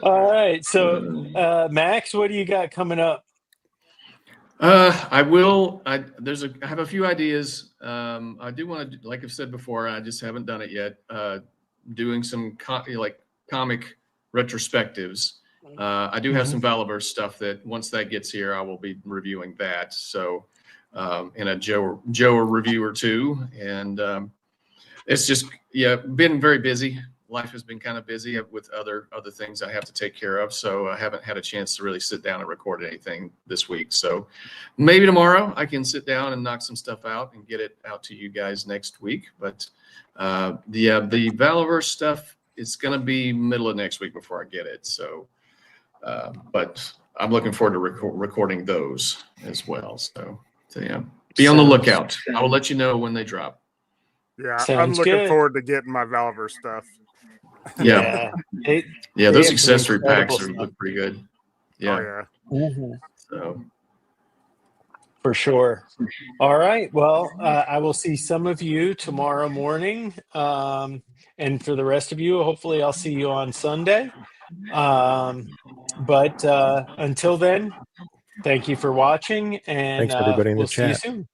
All right. So Max, what do you got coming up? I have a few ideas. I do want to, like I've said before, I just haven't done it yet. Doing some comic retrospectives. I do have some Valaverse stuff that once that gets here, I will be reviewing that. So, and a Joe review or two. And it's just, been very busy. Life has been kind of busy with other things I have to take care of. So I haven't had a chance to really sit down and record anything this week. So maybe tomorrow I can sit down and knock some stuff out and get it out to you guys next week. But the Valaverse stuff, it's going to be middle of next week before I get it. So, but I'm looking forward to recording those as well. So yeah, be on the lookout. I will let you know when they drop. Yeah, I'm looking forward to getting my Valaverse stuff. Yeah, those accessory packs look pretty good. Yeah, so for sure. All right. Well, I will see some of you tomorrow morning, and for the rest of you, hopefully, I'll see you on Sunday. But until then, thank you for watching, and thanks everybody in we'll the chat. See you soon.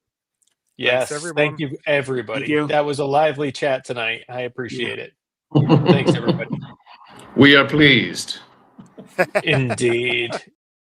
Yes, thank you, everybody. Thank you. That was a lively chat tonight. I appreciate it. Thanks, everybody. We are pleased. Indeed.